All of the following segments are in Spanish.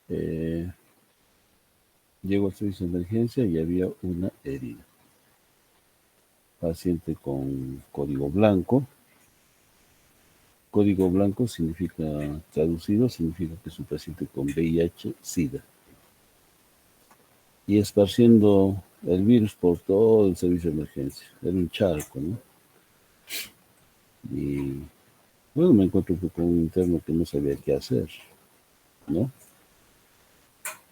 Eh, Llego al servicio de emergencia y había una herida. Paciente con código blanco. Código blanco significa, traducido, significa que es un paciente con VIH-Sida. Y esparciendo el virus por todo el servicio de emergencia. Era un charco, ¿no? Y bueno, me encuentro con un interno que no sabía qué hacer, ¿no?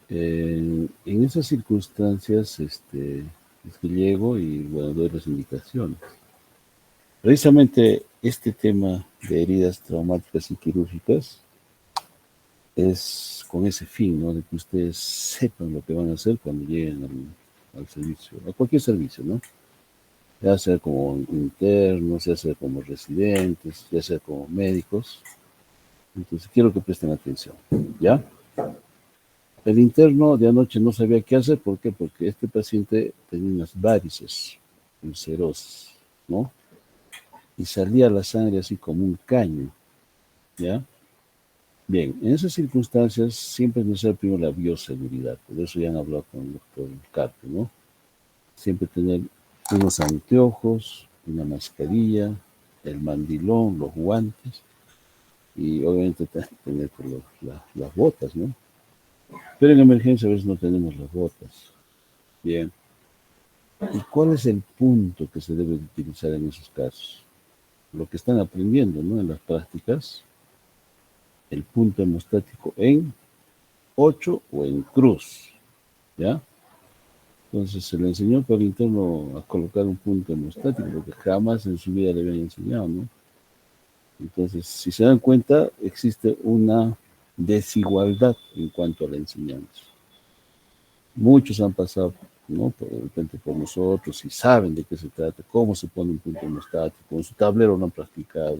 En esas circunstancias, es que llego y bueno, doy las indicaciones. Precisamente este tema de heridas traumáticas y quirúrgicas es con ese fin, ¿no? De que ustedes sepan lo que van a hacer cuando lleguen al servicio, a cualquier servicio, ¿no? Ya sea como internos, ya sea como residentes, ya sea como médicos. Entonces quiero que presten atención, ¿ya? El interno de anoche no sabía qué hacer, ¿por qué? Porque este paciente tenía unas varices ulcerosas, ¿no? Y salía la sangre así como un caño, ¿ya? Bien, en esas circunstancias siempre es necesario primero la bioseguridad, por eso ya han hablado con el doctor Carpe, ¿no? Siempre tener unos anteojos, una mascarilla, el mandilón, los guantes y obviamente tener pues, las botas, ¿no? Pero en emergencia a veces no tenemos las botas. Bien. ¿Y cuál es el punto que se debe utilizar en esos casos? Lo que están aprendiendo, ¿no? En las prácticas, el punto hemostático en 8 o en cruz, ¿ya? Entonces se le enseñó por interno a colocar un punto hemostático, porque jamás en su vida le habían enseñado, ¿no? Entonces, si se dan cuenta, existe una desigualdad en cuanto a la enseñanza. Muchos han pasado, ¿no? Por, de repente por nosotros y saben de qué se trata, cómo se pone un punto hemostático, con su tablero lo han practicado,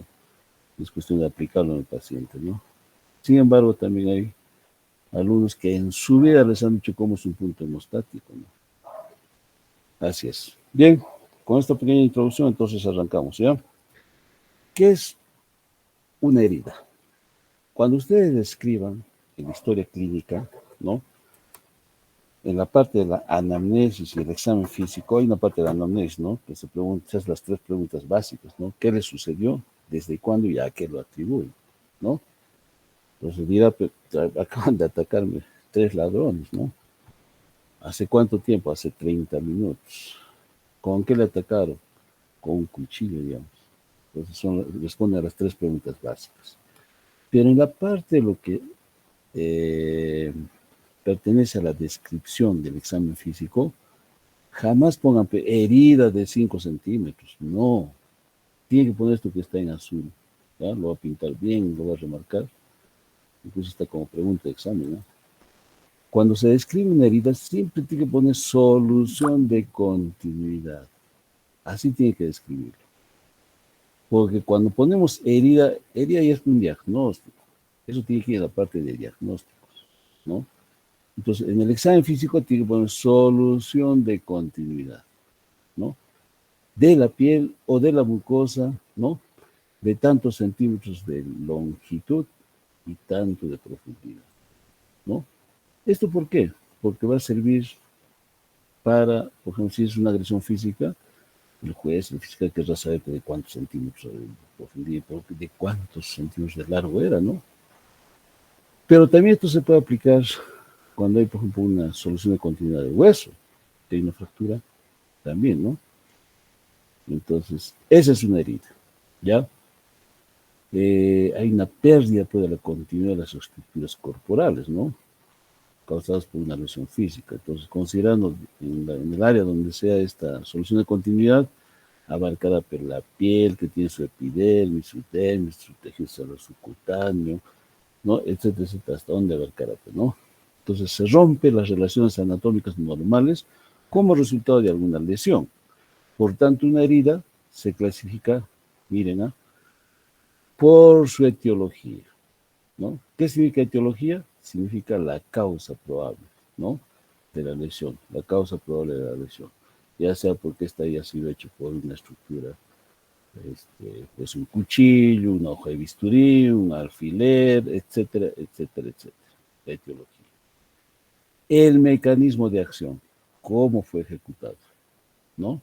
es cuestión de aplicarlo en el paciente, ¿no? Sin embargo, también hay alumnos que en su vida les han dicho cómo es un punto hemostático, ¿no? Así es. Bien, con esta pequeña introducción entonces arrancamos, ¿ya? ¿Qué es una herida? Cuando ustedes describan en la historia clínica, ¿no? En la parte de la anamnesis y el examen físico, hay una parte de la anamnesis, ¿no? Que se pregunta, se hacen las tres preguntas básicas, ¿no? ¿Qué le sucedió? ¿Desde cuándo y a qué lo atribuye? ¿No? Entonces dirá, acaban de atacarme 3 ladrones, ¿no? ¿Hace cuánto tiempo? Hace 30 minutos. ¿Con qué le atacaron? Con un cuchillo, digamos. Entonces responde a las tres preguntas básicas. Pero en la parte de lo que eh, pertenece a la descripción del examen físico, jamás pongan herida de 5 centímetros. No. Tiene que poner esto que está en azul. ¿Ya? Lo va a pintar bien, lo va a remarcar. Incluso está como pregunta de examen. ¿No? Cuando se describe una herida, siempre tiene que poner solución de continuidad. Así tiene que describirlo. Porque cuando ponemos herida, herida ya es un diagnóstico. Eso tiene que ir a la parte de diagnósticos, ¿no? Entonces, en el examen físico tiene que poner solución de continuidad, ¿no? De la piel o de la mucosa, ¿no? De tantos centímetros de longitud y tanto de profundidad, ¿no? ¿Esto por qué? Porque va a servir para, por ejemplo, si es una agresión física, el juez, el fiscal querrá saber de cuántos centímetros de profundidad, de cuántos centímetros de largo era, ¿no? Pero también esto se puede aplicar cuando hay, por ejemplo, una solución de continuidad de hueso, que hay una fractura, también, ¿no? Entonces, esa es una herida, ¿ya? Hay una pérdida pues, de la continuidad de las estructuras corporales, ¿no? Causadas por una lesión física. Entonces, considerando en el área donde sea esta solución de continuidad, abarcada por la piel, que tiene su epidermis, su dermis, su tejido celular subcutáneo, ¿no? Etcétera, etcétera, hasta dónde abarcará, ¿no? Entonces, se rompen las relaciones anatómicas normales como resultado de alguna lesión. Por tanto, una herida se clasifica, miren, ¿ah? Por su etiología, ¿no? ¿Qué significa etiología? Significa la causa probable, ¿no? De la lesión, la causa probable de la lesión, ya sea porque esta haya sido hecha por una estructura, pues un cuchillo, una hoja de bisturí, un alfiler, etcétera, etcétera, etcétera, la etiología. el mecanismo de acción, cómo fue ejecutado, ¿no?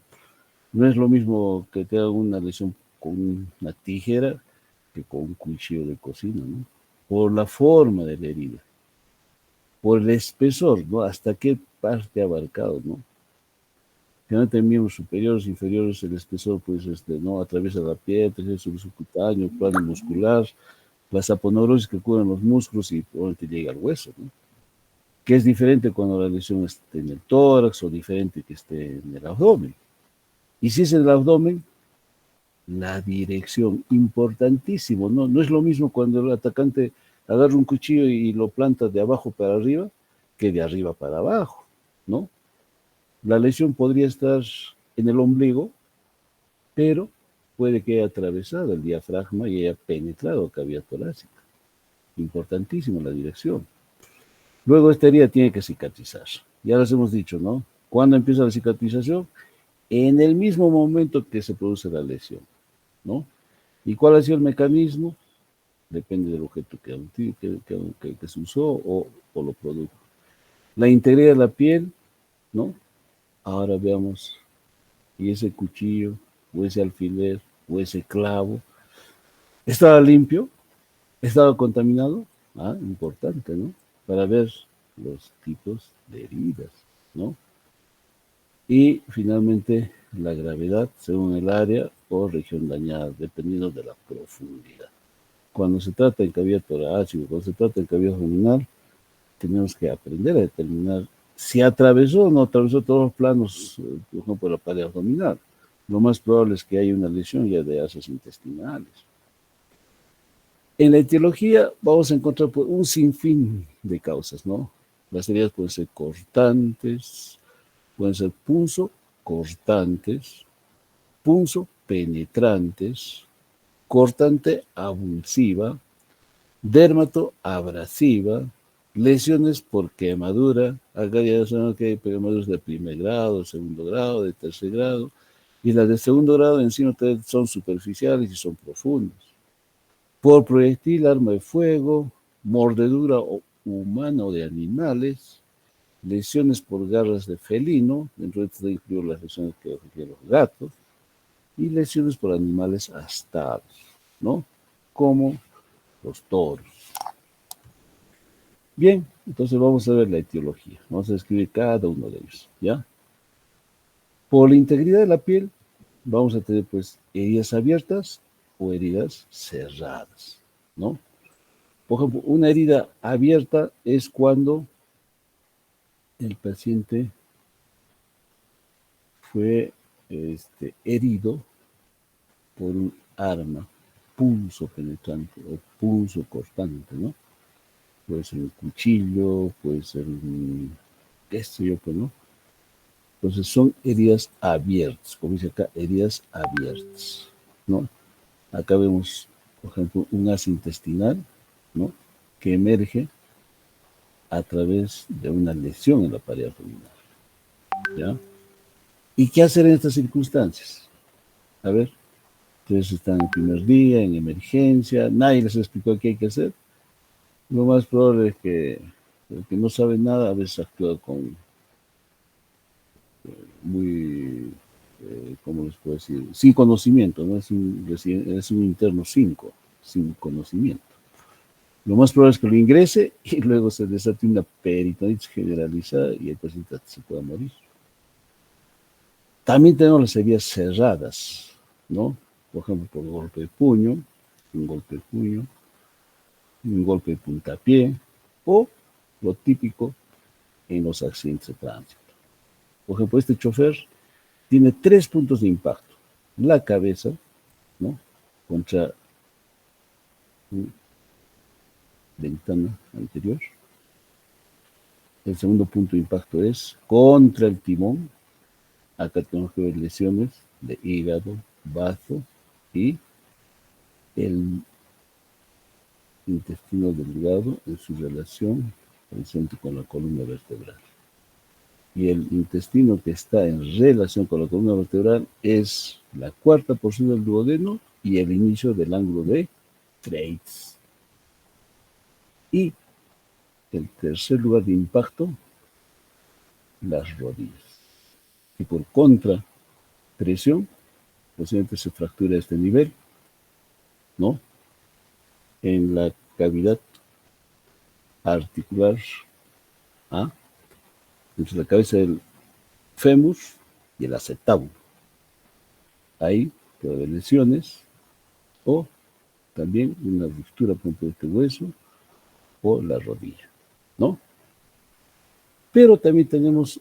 No es lo mismo que te haga una lesión con una tijera que con un cuchillo de cocina, ¿no? Por la forma de la herida, por el espesor, ¿no? Hasta qué parte ha abarcado, ¿no? Generalmente en miembros superiores, inferiores, el espesor, pues, ¿no? Atraviesa la piel, el subcutáneo, plano muscular, las aponeurosis que cubren los músculos y probablemente llega al hueso, ¿no? Que es diferente cuando la lesión esté en el tórax o diferente que esté en el abdomen. Y si es en el abdomen, la dirección, importantísimo, ¿no? No es lo mismo cuando el atacante agarra un cuchillo y lo planta de abajo para arriba que de arriba para abajo, ¿no? La lesión podría estar en el ombligo, pero puede que haya atravesado el diafragma y haya penetrado cavidad torácica. Importantísimo la dirección. Luego esta herida tiene que cicatrizar. Ya les hemos dicho, ¿no? ¿Cuándo empieza la cicatrización? En el mismo momento que se produce la lesión, ¿no? ¿Y cuál ha sido el mecanismo? Depende del objeto que se usó o lo produjo. La integridad de la piel, ¿no? Ahora veamos, y ese cuchillo, o ese alfiler, o ese clavo, ¿estaba limpio? ¿Estaba contaminado? Ah, importante, ¿no? Para ver los tipos de heridas, ¿no? Y finalmente la gravedad según el área o región dañada, dependiendo de la profundidad. Cuando se trata de cavidad torácica, cuando se trata de cavidad abdominal, tenemos que aprender a determinar si atravesó o no atravesó todos los planos, por ejemplo, la pared abdominal. Lo más probable es que haya una lesión ya de asas intestinales. En la etiología vamos a encontrar pues, un sinfín de causas, ¿no? Las heridas pueden ser cortantes, pueden ser punzo cortantes, punzo penetrantes, cortante abulsiva, dermato abrasiva, lesiones por quemadura, acá ya son que hay quemaduras de primer grado, de segundo grado, de tercer grado, y las de segundo grado encima son superficiales y son profundas. Por proyectil, arma de fuego, mordedura humana o de animales, lesiones por garras de felino, dentro de esto incluyo las lesiones que refieren los gatos, y lesiones por animales astados, ¿no? Como los toros. Bien, entonces vamos a ver la etiología. Vamos a escribir cada uno de ellos, ¿ya? Por la integridad de la piel, vamos a tener pues heridas abiertas o heridas cerradas, ¿no? Por ejemplo, una herida abierta es cuando el paciente fue herido por un arma punzo penetrante o punzo cortante, ¿no? Puede ser un cuchillo, puede ser un, qué sé yo, pues, ¿no? Entonces son heridas abiertas, como dice acá, heridas abiertas, ¿no? Acá vemos, por ejemplo, un asa intestinal, ¿no? Que emerge a través de una lesión en la pared abdominal, ¿ya? ¿Y qué hacer en estas circunstancias? A ver, ustedes están en el primer día, en emergencia, nadie les explicó qué hay que hacer. Lo más probable es que el que no sabe nada a veces actúa con muy, ¿cómo les puedo decir? Sin conocimiento, ¿no? Es un interno sin conocimiento. Lo más probable es que lo ingrese y luego se desate una peritonitis generalizada y el paciente se pueda morir. También tenemos las heridas cerradas, ¿no? Por ejemplo, por golpe de puño, un golpe de puño, un golpe de puntapié o lo típico en los accidentes de tránsito. Por ejemplo, este chofer tiene 3 puntos de impacto. La cabeza, ¿no? Contra una ventana anterior. El segundo punto de impacto es contra el timón. Acá tenemos que ver lesiones de hígado, bazo y el intestino delgado en su relación presente con la columna vertebral. Y el intestino que está en relación con la columna vertebral es la cuarta porción del duodeno y el inicio del ángulo de Treitz. Y el tercer lugar de impacto las rodillas. Y por contrapresión, posiblemente se fractura este nivel, ¿no? En la cavidad articular A, entre la cabeza del fémur y el acetábulo. Ahí puede haber lesiones o también una ruptura por este hueso o la rodilla, ¿no? Pero también tenemos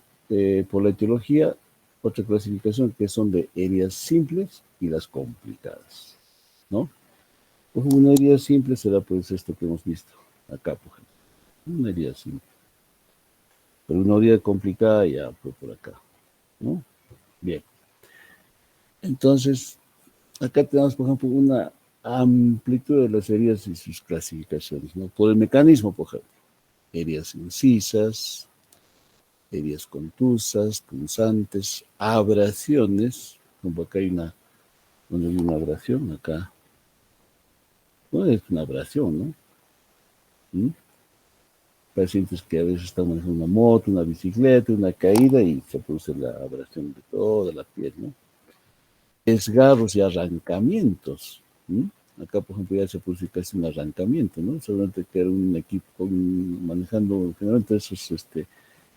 por la etiología otra clasificación que son de heridas simples y las complicadas, ¿no? Pues una herida simple será pues esto que hemos visto acá, por ejemplo. Una herida simple. Pero una herida complicada ya fue por acá, ¿no? Bien. Entonces, acá tenemos, por ejemplo, una amplitud de las heridas y sus clasificaciones, ¿no? Por el mecanismo, por ejemplo. Heridas incisas, heridas contusas, punzantes, abrasiones, como acá hay una abrasión, acá. No es una abrasión, ¿no? ¿Mm? Pacientes que a veces están manejando una moto, una bicicleta, una caída y se produce la abrasión de toda la piel, ¿no? Desgarros y arrancamientos. ¿Mm? Acá, por ejemplo, ya se produce casi un arrancamiento, ¿no? Solamente que era un equipo manejando generalmente esos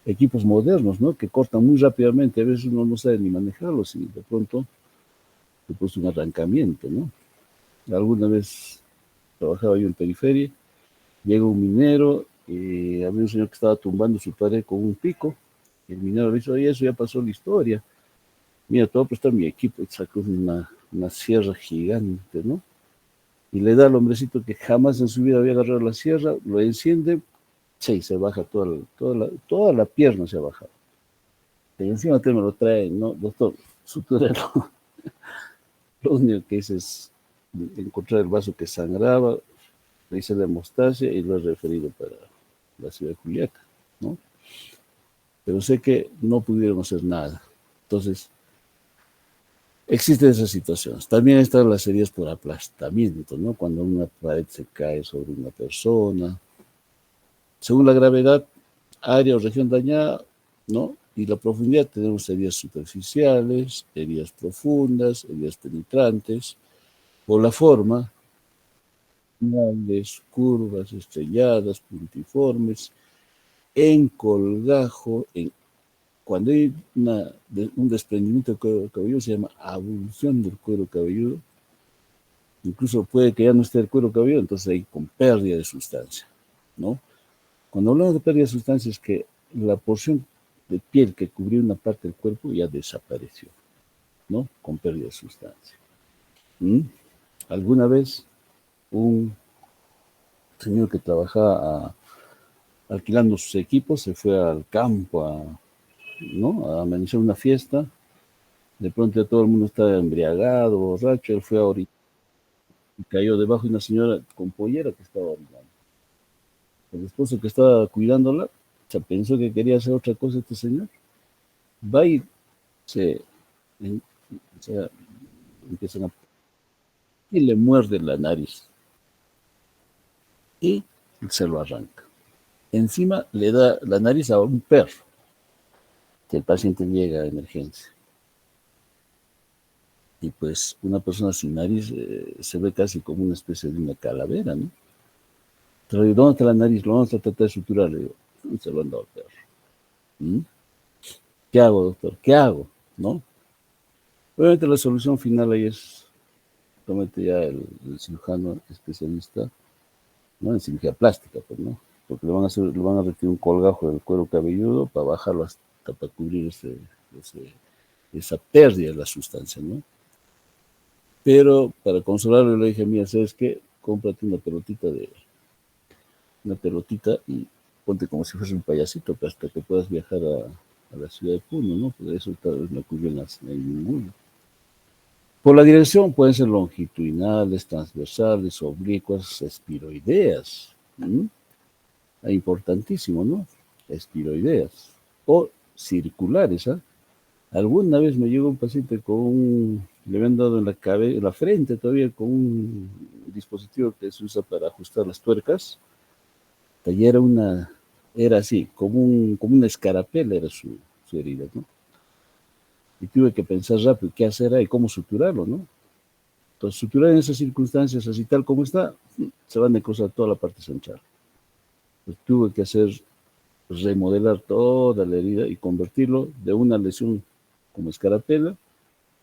equipos modernos, ¿no? Que cortan muy rápidamente, a veces uno no sabe ni manejarlos y de pronto se produce un arrancamiento, ¿no? Alguna vez trabajaba yo en periferia, llega un minero, había un señor que estaba tumbando su pared con un pico, y el minero le dice, oye, eso ya pasó la historia, mira, te voy a prestar mi equipo, y sacó una sierra gigante, ¿no? Y le da al hombrecito que jamás en su vida había agarrado la sierra, lo enciende, sí, se baja toda la pierna se ha bajado. Y encima te me lo trae, ¿no? Doctor, sutúrelo. Lo único que hice es encontrar el vaso que sangraba, le hice la hemostasia y lo he referido para la ciudad de Juliaca, ¿no? Pero sé que no pudieron hacer nada. Entonces, existen esas situaciones. También están las heridas por aplastamiento, ¿no? Cuando una pared se cae sobre una persona. Según la gravedad, área o región dañada, ¿no? Y la profundidad, tenemos heridas superficiales, heridas profundas, heridas penetrantes. Por la forma, curvas, estrelladas, puntiformes, en colgajo, cuando hay un desprendimiento del cuero cabelludo, se llama abulsión del cuero cabelludo. Incluso puede que ya no esté el cuero cabelludo, entonces hay con pérdida de sustancia, ¿no? Cuando hablamos de pérdida de sustancia es que la porción de piel que cubría una parte del cuerpo ya desapareció, ¿no? Con pérdida de sustancia. ¿Mm? Alguna vez un señor que trabajaba alquilando sus equipos se fue al campo ¿no? A amenizar una fiesta. De pronto ya todo el mundo estaba embriagado, borracho. Él fue a orinar y cayó debajo de una señora con pollera que estaba orinando. El esposo que estaba cuidándola se pensó que quería hacer otra cosa este señor. Va y se, en- se empiezan a y le muerde la nariz y se lo arranca. Encima le da la nariz a un perro, que el paciente llega a emergencia. Y pues una persona sin nariz se ve casi como una especie de una calavera, ¿no? Pero ¿dónde está la nariz? Lo vamos a tratar de suturar. Le digo, se lo han dado al perro. ¿Mm? ¿Qué hago, doctor? ¿Qué hago? ¿No? Obviamente la solución final ahí es, obviamente ya el cirujano especialista, ¿no? En cirugía plástica, pues, ¿no? Porque le van a retirar un colgajo del cuero cabelludo para bajarlo hasta para cubrir esa pérdida de la sustancia, ¿no? Pero para consolarlo le dije, mira, ¿sabes qué? Cómprate una pelotita y ponte como si fuese un payasito pues, hasta que puedas viajar a la ciudad de Puno, ¿no? Porque eso tal vez no ocurrió en ninguno. Por la dirección pueden ser longitudinales, transversales, oblicuas, espiroideas. ¿Mm? Es importantísimo, ¿no? Espiroideas. O circulares, ¿ah? Alguna vez me llegó un paciente le habían dado en la cabeza, en la frente todavía con un dispositivo que se usa para ajustar las tuercas. Y era así, como una escarapela era su herida, ¿no? Y tuve que pensar rápido qué hacer ahí, cómo suturarlo, ¿no? Entonces, suturar en esas circunstancias, así tal como está, se va a necrosar toda la parte central. Pues tuve que hacer, remodelar toda la herida y convertirlo de una lesión como escarapela,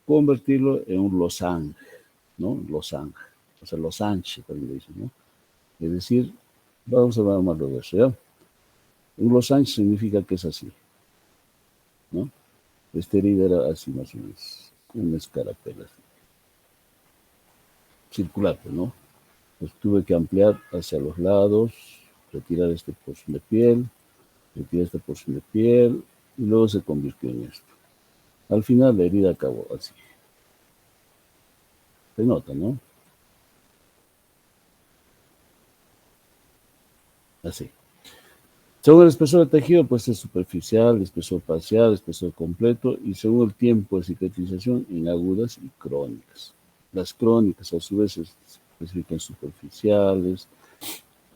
convertirlo en un losange, ¿no? Losange, o sea, losange también le dicen, ¿no? Es decir, vamos a ver más luego eso, ¿ya? Un losange significa que es así, ¿no? Esta herida era así más o menos, una escarapela, circular, ¿no? Pues tuve que ampliar hacia los lados, retirar esta porción de piel, retirar esta porción de piel, y luego se convirtió en esto. Al final la herida acabó así. Se nota, ¿no? Así. Según el espesor de tejido, pues es superficial, espesor parcial, espesor completo, y según el tiempo de cicatrización en agudas y crónicas. Las crónicas, a su vez, se especifican superficiales,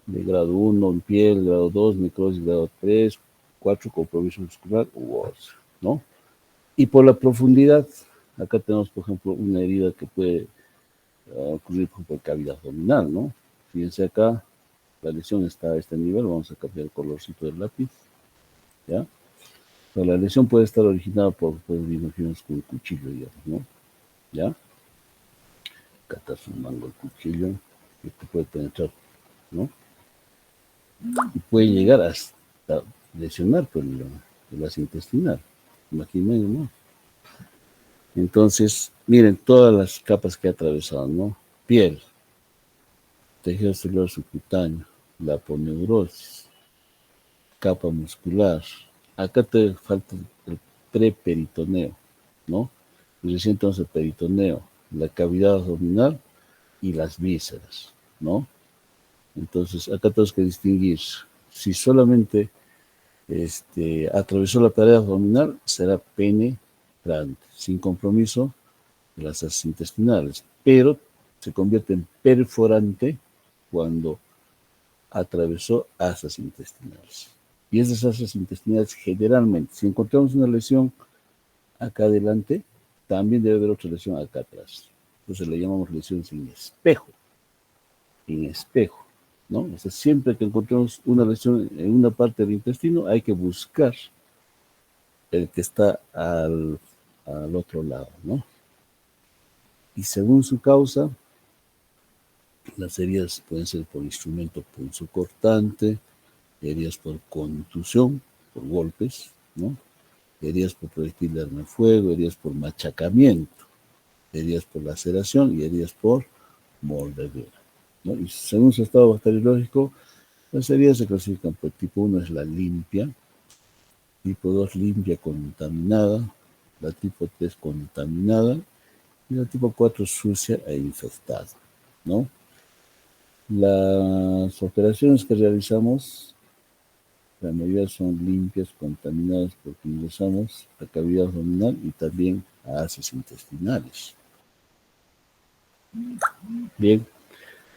de grado 1 en piel, grado 2, necrosis, grado 3, 4, compromiso muscular u óseo, ¿no? Y por la profundidad, acá tenemos, por ejemplo, una herida que puede ocurrir, por ejemplo, en cavidad abdominal, ¿no? Fíjense acá, la lesión está a este nivel, vamos a cambiar el colorcito del lápiz, ¿ya? Pero la lesión puede estar originada por, pues, imaginemos, con un cuchillo, digamos, ¿no? ¿Ya? Acá está su mango el cuchillo, que te puede penetrar, ¿no? Y puede llegar hasta lesionar por el ácido intestinal. Imaginen, ¿no? Entonces, miren todas las capas que ha atravesado, ¿no? Piel, tejido celular subcutáneo, la aponeurosis, capa muscular. Acá te falta el preperitoneo, ¿no? Y recién tenemos el peritoneo, la cavidad abdominal y las vísceras, ¿no? Entonces, acá tenemos que distinguir si solamente atravesó la pared abdominal, será penetrante, sin compromiso de las asas intestinales, pero se convierte en perforante cuando atravesó asas intestinales. Y esas asas intestinales generalmente, si encontramos una lesión acá adelante, también debe haber otra lesión acá atrás. Entonces le llamamos lesiones en espejo, ¿no? O sea, siempre que encontremos una lesión en una parte del intestino, hay que buscar el que está al otro lado, ¿no? Y según su causa, las heridas pueden ser por instrumento punzocortante, heridas por contusión, por golpes, ¿no? Heridas por proyectil de arma de fuego, heridas por machacamiento, heridas por laceración y heridas por mordedura, ¿no? Y según su estado bacteriológico, las heridas se clasifican por tipo 1 es la limpia, tipo 2 limpia contaminada, la tipo 3 contaminada y la tipo 4 sucia e infectada, ¿no? Las operaciones que realizamos, la mayoría son limpias, contaminadas, porque ingresamos a cavidad abdominal y también a haces intestinales. Bien,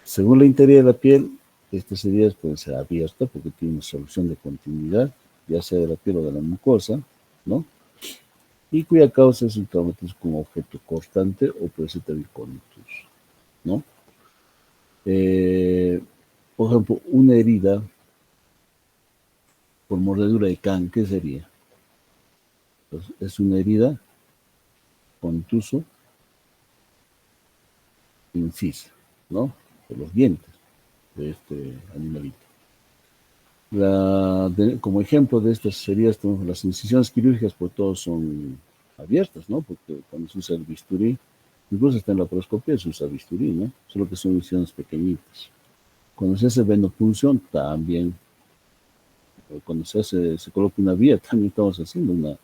según la integridad de la piel, estas heridas pueden ser abiertas porque tienen una solución de continuidad, ya sea de la piel o de la mucosa, ¿no? Y cuya causa es un traumatismo con objeto cortante o puede ser también contuso, ¿no? Por ejemplo, una herida por mordedura de can, ¿qué sería? Pues es una herida contuso incisa, ¿no? Por los dientes de este animalito. Como ejemplo de estas heridas tenemos las incisiones quirúrgicas, pues todos son abiertas, ¿no? Porque cuando se usa el bisturí, incluso hasta en la laparoscopia se usa bisturí, ¿no? Solo que son incisiones pequeñitas. Cuando se hace venopunción, también. Cuando se coloca una vía, también estamos haciendo una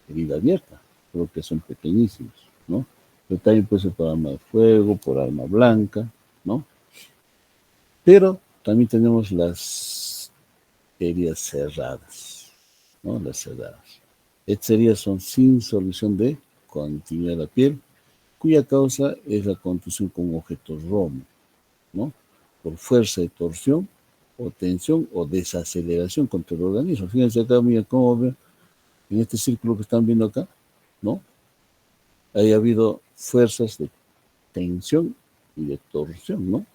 herida abierta, solo que son pequeñísimos, ¿no? Pero también puede ser por arma de fuego, por arma blanca, ¿no? Pero también tenemos las heridas cerradas, ¿no? Las cerradas. Estas heridas son sin solución de continuidad de la piel, cuya causa es la contusión con objeto romo, ¿no? Por fuerza de torsión o tensión o desaceleración contra el organismo. Fíjense acá, mira cómo ve en este círculo que están viendo acá, ¿no? Haya habido fuerzas de tensión y de torsión, ¿no?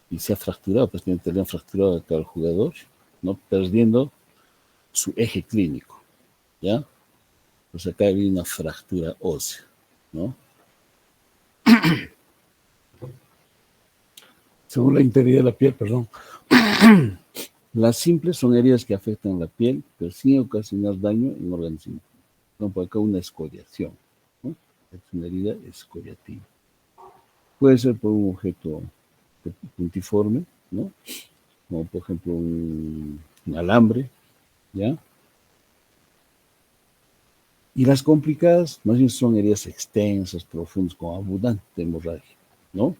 Y se ha fracturado, prácticamente le han fracturado acá al jugador, ¿no? Perdiendo su eje clínico, ¿ya? Pues acá hay una fractura ósea, ¿no? Según la integridad de la piel, perdón. Las simples son heridas que afectan la piel, pero sin ocasionar daño en órganos internos. No, por acá una escoriación, ¿no? Es una herida escoriativa. Puede ser por un objeto puntiforme, ¿no? Como por ejemplo un alambre, ¿ya? Y las complicadas, más bien son heridas extensas, profundas, con abundante hemorragia, ¿no?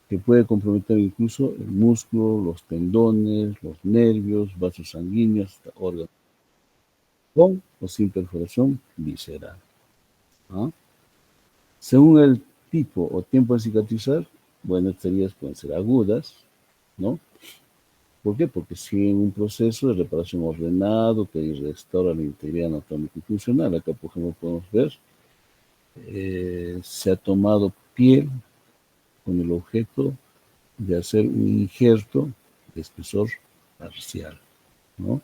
Que puede comprometer incluso el músculo, los tendones, los nervios, vasos sanguíneos, hasta órganos, con o sin perforación visceral, ¿no? Según el tipo o tiempo de cicatrizar, bueno, estas heridas pueden ser agudas, ¿no? ¿Por qué? Porque siguen un proceso de reparación ordenado que restaura la integridad anatómica y funcional. Acá, por ejemplo, podemos ver, se ha tomado piel con el objeto de hacer un injerto de espesor parcial, ¿no?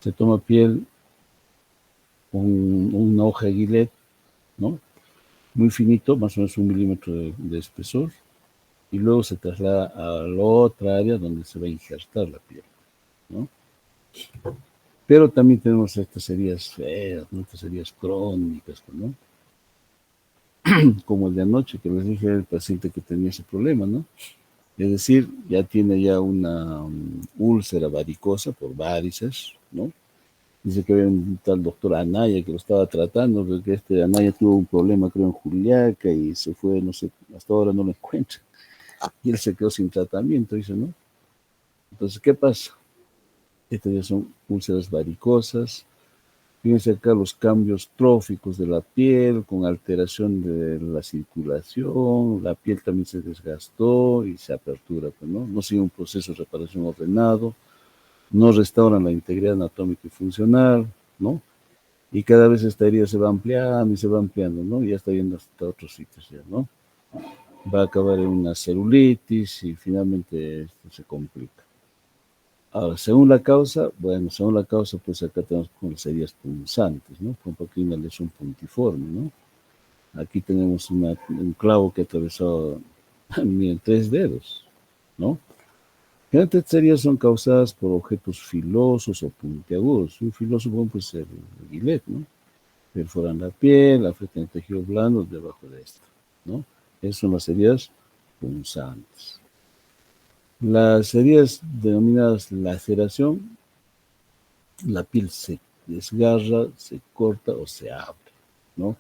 Se toma piel con una hoja de guilet, ¿no? Muy finito, más o menos 1 milímetro de espesor, y luego se traslada a la otra área donde se va a injertar la piel, ¿no? Pero también tenemos estas heridas feas, ¿no? Estas heridas crónicas, ¿no? Como el de anoche que les dije al paciente que tenía ese problema, ¿no? Es decir, ya tiene ya una úlcera varicosa por varices, ¿no? Dice que había un tal doctor Anaya que lo estaba tratando, porque este Anaya tuvo un problema, creo, en Juliaca y se fue, no sé, hasta ahora no lo encuentra. Y él se quedó sin tratamiento, dice, ¿no? Entonces, ¿qué pasa? Estas ya son úlceras varicosas. Fíjense acá los cambios tróficos de la piel, con alteración de la circulación, la piel también se desgastó y se apertura, pues, ¿no? No sigue un proceso de reparación ordenado, no restauran la integridad anatómica y funcional, ¿no? Y cada vez esta herida se va ampliando y se va ampliando, ¿no? Y ya está yendo hasta otros sitios ya, ¿no? Va a acabar en una celulitis y finalmente esto se complica. Ahora, según la causa, bueno, según la causa, pues acá tenemos con las heridas punzantes, ¿no? Por ejemplo, aquí una lesión puntiforme, ¿no? Aquí tenemos un clavo que ha atravesado, miren, 3 dedos, ¿no? Generalmente estas heridas son causadas por objetos filosos o puntiagudos. Un filoso puede ser el guilet, ¿no? Perforan la piel, afectan el tejido blando debajo de esto, ¿no? Esas son las heridas punzantes. Las heridas denominadas laceración, la piel se desgarra, se corta o se abre, ¿no?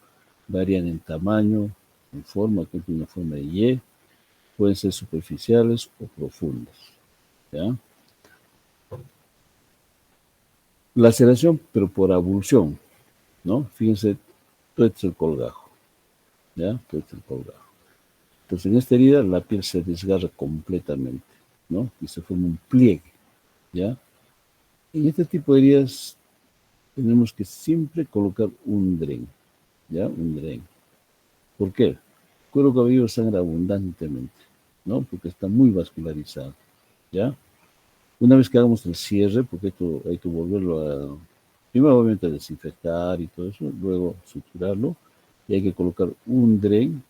Varían en tamaño, en forma, que tiene una forma de Y, pueden ser superficiales o profundas, ¿ya? Laceración, pero por abulsión, ¿no? Fíjense, todo esto es el colgajo, ¿ya? Todo esto es el colgajo. Entonces, en esta herida la piel se desgarra completamente, ¿no? Y se forma un pliegue, ¿ya? En este tipo de heridas tenemos que siempre colocar un dren, ¿ya? Un dren. ¿Por qué? El cuero cabelludo sangra abundantemente, ¿no? Porque está muy vascularizado, ¿ya? Una vez que hagamos el cierre, porque esto hay que volverlo a, primero obviamente a desinfectar y todo eso, luego suturarlo, y hay que colocar un dren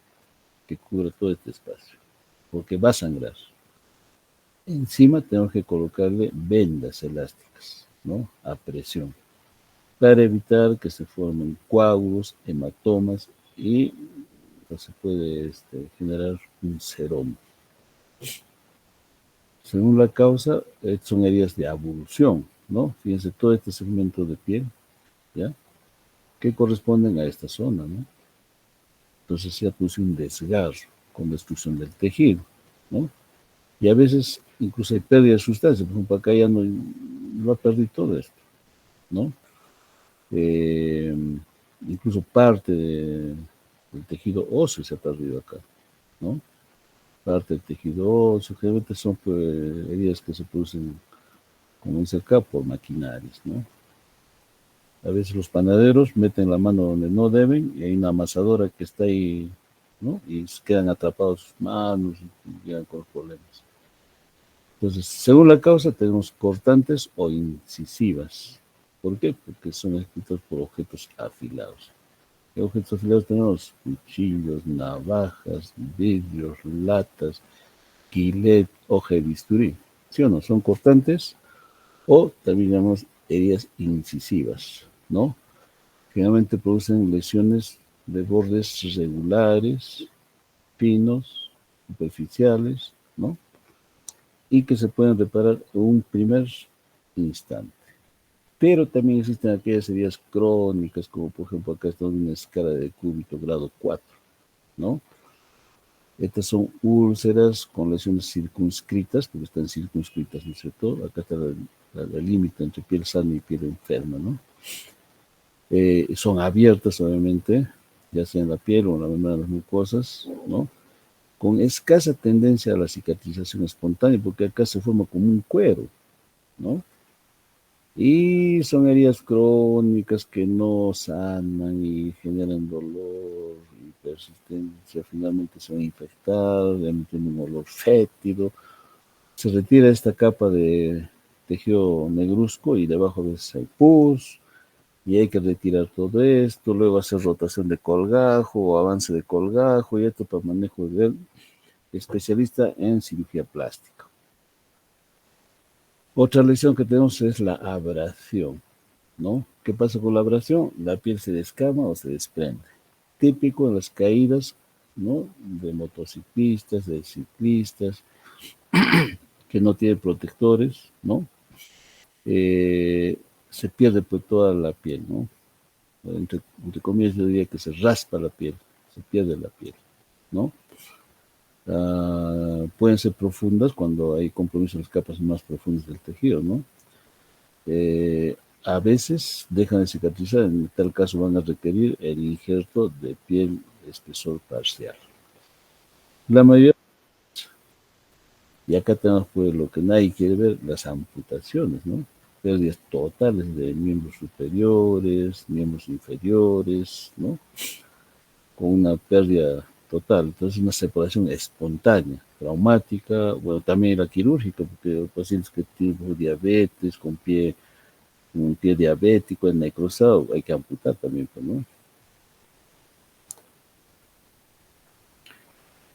que cubra todo este espacio, porque va a sangrar. Encima tenemos que colocarle vendas elásticas, ¿no? A presión, para evitar que se formen coágulos, hematomas y pues, se puede generar un seroma. Según la causa, son heridas de abulsión, ¿no? Fíjense, todo este segmento de piel, ¿ya? Que corresponden a esta zona, ¿no? Entonces se produce un desgarro con destrucción del tejido, ¿no? Y a veces incluso hay pérdida de sustancia, por ejemplo, acá ya no va a perder todo esto, ¿no? Eh, Incluso parte del tejido óseo se ha perdido acá, ¿no? Parte del tejido óseo, generalmente son pues, heridas que se producen, como dice acá, por maquinarias, ¿no? A veces los panaderos meten la mano donde no deben y hay una amasadora que está ahí, ¿no? Y quedan atrapados sus manos y llegan con problemas. Entonces, según la causa, tenemos cortantes o incisivas. ¿Por qué? Porque son escritos por objetos afilados. ¿Qué objetos afilados tenemos? Cuchillos, navajas, vidrios, latas, quilet, hoja de bisturí. ¿Sí o no? Son cortantes o también llamamos heridas incisivas, ¿no? Generalmente producen lesiones de bordes regulares, finos, superficiales, ¿no? Y que se pueden reparar en un primer instante. Pero también existen aquellas heridas crónicas, como por ejemplo acá está una escala de Cúbito grado 4, ¿no? Estas son úlceras con lesiones circunscritas, porque están circunscritas, ¿no es cierto? Acá está el límite entre piel sana y piel enferma, ¿no? Son abiertas, obviamente, ya sea en la piel o en la membrana de las mucosas, ¿no? Con escasa tendencia a la cicatrización espontánea, porque acá se forma como un cuero, ¿no? Y son heridas crónicas que no sanan y generan dolor y persistencia, finalmente se van a infectar, emitiendo un olor fétido. Se retira esta capa de tejido negruzco y debajo de ese hay pus, y hay que retirar todo esto, luego hacer rotación de colgajo o avance de colgajo, y esto para manejo del especialista en cirugía plástica. Otra lesión que tenemos es la abrasión, ¿no? ¿Qué pasa con la abrasión? La piel se descama o se desprende. Típico en las caídas, ¿no? De motociclistas, de ciclistas, que no tienen protectores, ¿no? Se pierde pues toda la piel, ¿no? Entre comillas yo diría que se raspa la piel, se pierde la piel, ¿no? Pueden ser profundas cuando hay compromiso en las capas más profundas del tejido, ¿no? A veces dejan de cicatrizar, en tal caso van a requerir el injerto de piel de espesor parcial. La mayoría, y acá tenemos pues lo que nadie quiere ver, las amputaciones, ¿no? Pérdidas totales de miembros superiores, miembros inferiores, ¿no? Con una pérdida total. Entonces, una separación espontánea, traumática, bueno, también la quirúrgica, porque pacientes que tienen diabetes, con un pie diabético, el necrosado, hay que amputar también, pues, ¿no?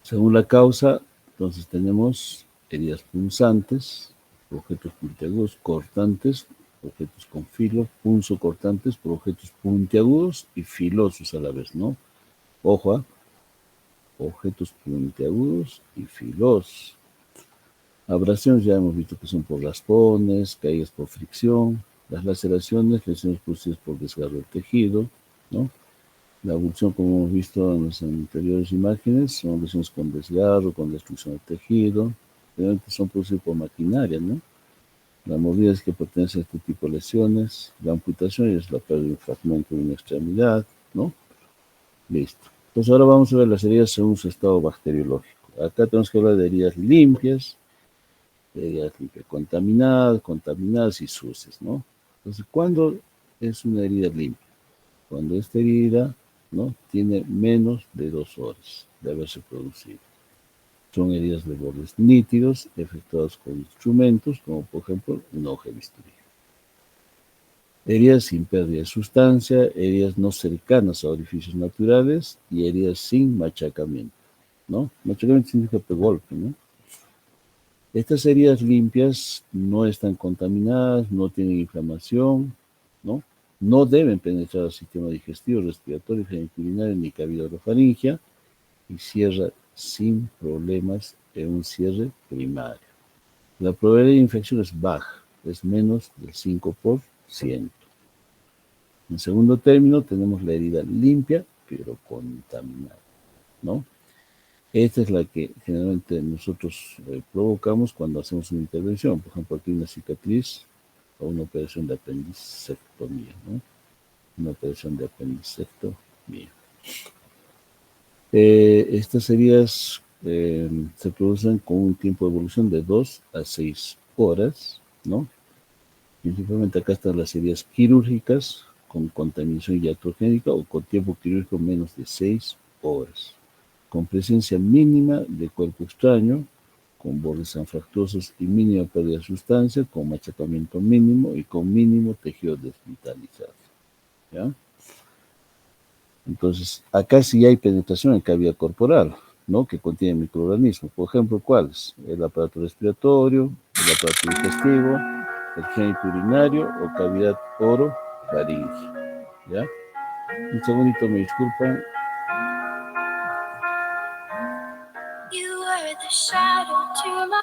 Según la causa, entonces tenemos heridas punzantes, objetos puntiagudos, cortantes, objetos con filo, punzocortantes por objetos puntiagudos y filosos a la vez, ¿no? Ojo, objetos puntiagudos y filosos. Abrasiones ya hemos visto que son por raspones, caídas por fricción, las laceraciones, lesiones producidas por desgarro del tejido, ¿no? La abulsión, como hemos visto en las anteriores imágenes, son lesiones con desgarro, con destrucción del tejido, generalmente son producidas por maquinaria, ¿no? La mordida es que pertenece a este tipo de lesiones, la amputación es la pérdida de un fragmento de una extremidad, ¿no? Listo. Entonces ahora vamos a ver las heridas según su estado bacteriológico. Acá tenemos que hablar de heridas limpias, contaminadas y sucias, ¿no? Entonces, ¿cuándo es una herida limpia? Cuando esta herida, ¿no? Tiene menos de 2 horas de haberse producido. Son heridas de bordes nítidos, efectuadas con instrumentos, como por ejemplo una hoja de bisturí. Heridas sin pérdida de sustancia, heridas no cercanas a orificios naturales y heridas sin machacamiento, ¿no? Machacamiento significa golpe, ¿no? Estas heridas limpias no están contaminadas, no tienen inflamación, ¿no? No deben penetrar al sistema digestivo, respiratorio, genitourinario ni cavidad orofaringea y cierra sin problemas en un cierre primario. La probabilidad de infección es baja, es menos del 5%. En segundo término, tenemos la herida limpia, pero contaminada, ¿no? Esta es la que generalmente nosotros provocamos cuando hacemos una intervención. Por ejemplo, aquí una cicatriz o una operación de apendicectomía, ¿no? Una operación de apendicectomía. Estas heridas se producen con un tiempo de evolución de 2 a 6 horas, ¿no? Principalmente acá están las heridas quirúrgicas, con contaminación iatrogénica o con tiempo quirúrgico menos de 6 horas, con presencia mínima de cuerpo extraño, con bordes anfractuosos y mínima pérdida de sustancia, con machacamiento mínimo y con mínimo tejido desvitalizado. ¿Ya? Entonces, acá sí hay penetración en cavidad corporal, ¿no? Que contiene microorganismos. Por ejemplo, ¿cuáles? El aparato respiratorio, el aparato digestivo, el génito urinario o cavidad orofaringea. ¿Ya? Un segundito, me disculpan. You were the shadow to my...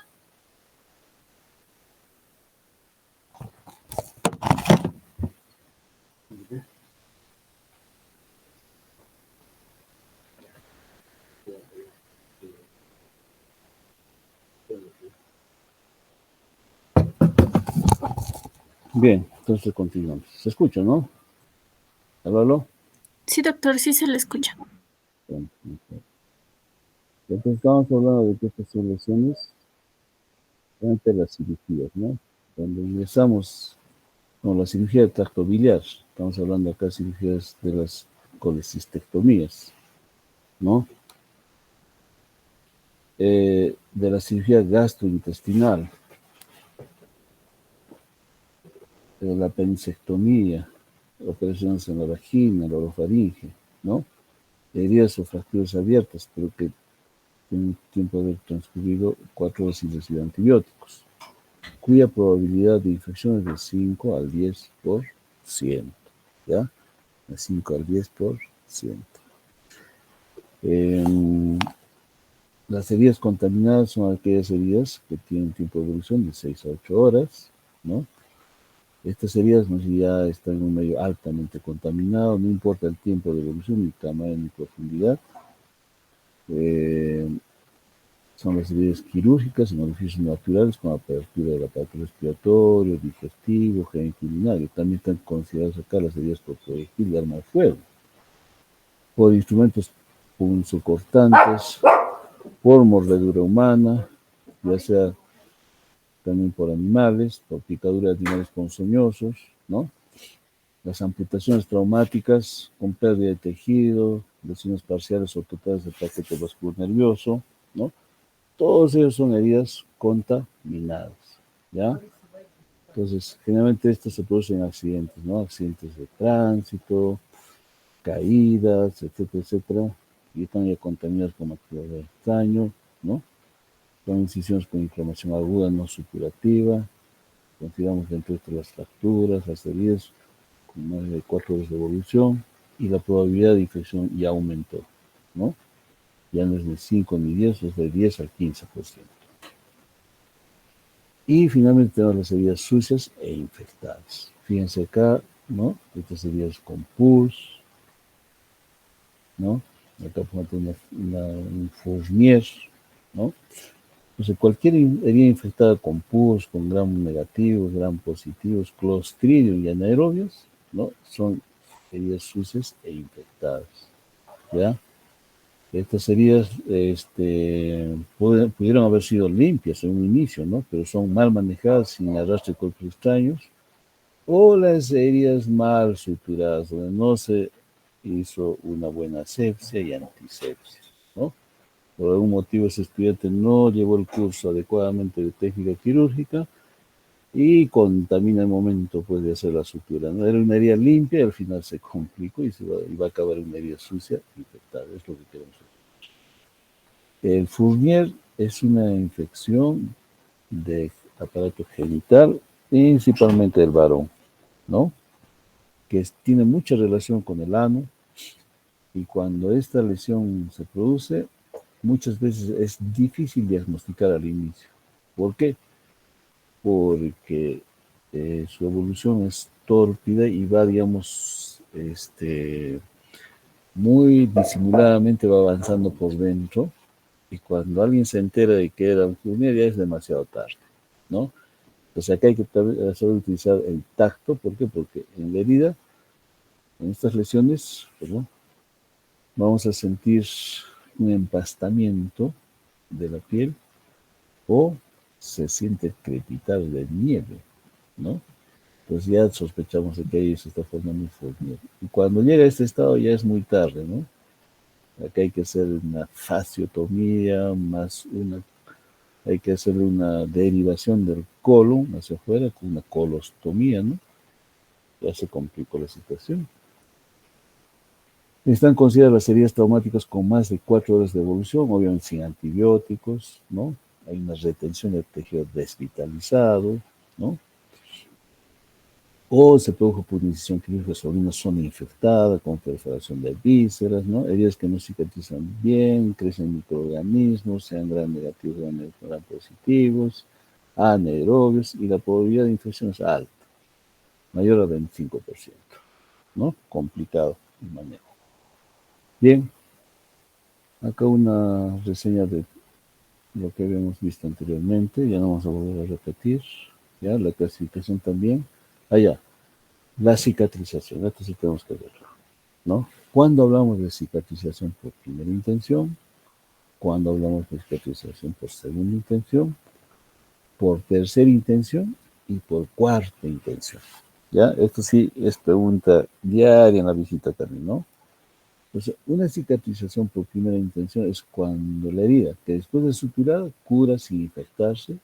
Bien, entonces continuamos. ¿Se escucha, no? ¿Aló, aló? Sí, doctor, sí se le escucha. Bien, okay. Entonces estamos hablando de que estas son lesiones ante las cirugías, ¿no? Cuando ingresamos con la cirugía de tracto biliar, estamos hablando acá de cirugías de las colecistectomías, ¿no? De la cirugía gastrointestinal, de la apendicectomía, operaciones en la vagina, la orofaringe, ¿no? Heridas o fracturas abiertas, pero que tienen tiempo de haber transcurrido 4 horas sin recibir antibióticos, cuya probabilidad de infección es de 5 al 10%, ¿ya? De 5 al 10%. Las heridas contaminadas son aquellas heridas que tienen tiempo de evolución de 6 a 8 horas, ¿no? Estas heridas no si ya están en un medio altamente contaminado, no importa el tiempo de evolución, ni tamaño, ni profundidad. Son las heridas quirúrgicas en orificios naturales, con apertura del aparato respiratorio, digestivo, genitourinario. También están consideradas acá las heridas por proyectil de arma de fuego, por instrumentos punzocortantes, por mordedura humana, ya sea también por animales, por picadura de animales ponzoñosos, ¿no? Las amputaciones traumáticas con pérdida de tejido, lesiones parciales o totales del paquete vascular nervioso, ¿no? Todos ellos son heridas contaminadas, ¿ya? Entonces, generalmente estos se producen en accidentes, ¿no? Accidentes de tránsito, caídas, etcétera, etcétera, y están ya contaminados con material extraño, ¿no? Son incisiones con inflamación aguda no supurativa, consideramos dentro de estas las fracturas, las heridas con más de 4 horas de evolución, y la probabilidad de infección ya aumentó, ¿no? Ya no es de 5 ni 10, es de 10 al 15%. Y finalmente tenemos las heridas sucias e infectadas. Fíjense acá, ¿no? Estas heridas con pus, ¿no? Acá podemos tener un Fournier, ¿no? Entonces, cualquier herida infectada con pus, con gram negativos, gram positivos, clostridium y anaerobios, ¿no? Son heridas sucias e infectadas, ¿ya? Estas heridas pudieron haber sido limpias en un inicio, ¿no? Pero son mal manejadas, sin arrastre de cuerpos extraños, o las heridas mal suturadas, donde no se hizo una buena asepsia y antisepsia, ¿no? Por algún motivo ese estudiante no llevó el curso adecuadamente de técnica quirúrgica y contamina el momento pues, de hacer la sutura, ¿no? Era una herida limpia y al final se complicó y va a acabar en una herida sucia infectada. Es lo que queremos hacer. El Fournier es una infección de aparato genital, principalmente del varón, ¿no? Que tiene mucha relación con el ano, y cuando esta lesión se produce, muchas veces es difícil diagnosticar al inicio. ¿Por qué? Porque su evolución es tórpida y va, digamos, muy disimuladamente va avanzando por dentro, y cuando alguien se entera de que era un Fournier ya es demasiado tarde, ¿no? Entonces acá hay que saber utilizar el tacto. ¿Por qué? Porque en la herida, en estas lesiones, perdón, vamos a sentir un empastamiento de la piel o se siente crepitar de nieve, ¿no? pues ya sospechamos de que ahí se está formando un Fournier. Y cuando llega a este estado ya es muy tarde, ¿no? Acá hay que hacer una fasciotomía, hay que hacer una derivación del colon hacia afuera con una colostomía, ¿no? Ya se complicó la situación. Están consideradas las heridas traumáticas con más de 4 horas de evolución, obviamente sin antibióticos, ¿no? Hay una retención del tejido desvitalizado, ¿no? O se produjo por incisión quirúrgica sobre una zona infectada con perforación de vísceras, ¿no? Heridas que no cicatrizan bien, crecen microorganismos, sean gram negativos o gram positivos, anaerobios, y la probabilidad de infección es alta, mayor a 25%, ¿no? Complicado el manejo. Bien, acá una reseña de lo que habíamos visto anteriormente, ya no vamos a volver a repetir, ya, la clasificación también. Allá, la cicatrización, esto sí tenemos que verlo, ¿no? Cuando hablamos de cicatrización por primera intención, cuando hablamos de cicatrización por segunda intención, por tercera intención y por cuarta intención, ¿ya? Esto sí es pregunta diaria en la visita también, ¿no? Entonces, una cicatrización por primera intención es cuando la herida, que después de suturada, cura sin infectarse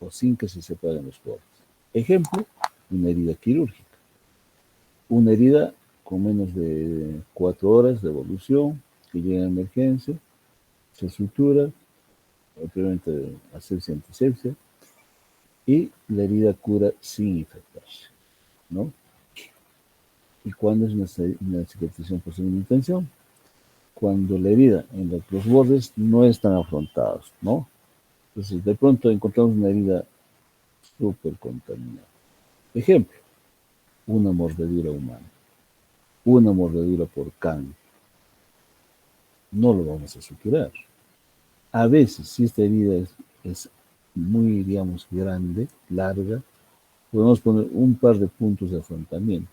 o sin que se separen los bordes. Ejemplo, una herida quirúrgica. Una herida con menos de 4 horas de evolución, que llega a emergencia, se sutura, obviamente asepsia, antisepsia, y la herida cura sin infectarse, ¿no? ¿Y cuándo es una cicatrización por segunda intención? Cuando la herida en los bordes no están afrontados, ¿no? Entonces, de pronto encontramos una herida súper contaminada. Ejemplo, una mordedura humana, una mordedura por can. No lo vamos a suturar. A veces, si esta herida es muy, digamos, grande, larga, podemos poner un par de puntos de afrontamiento,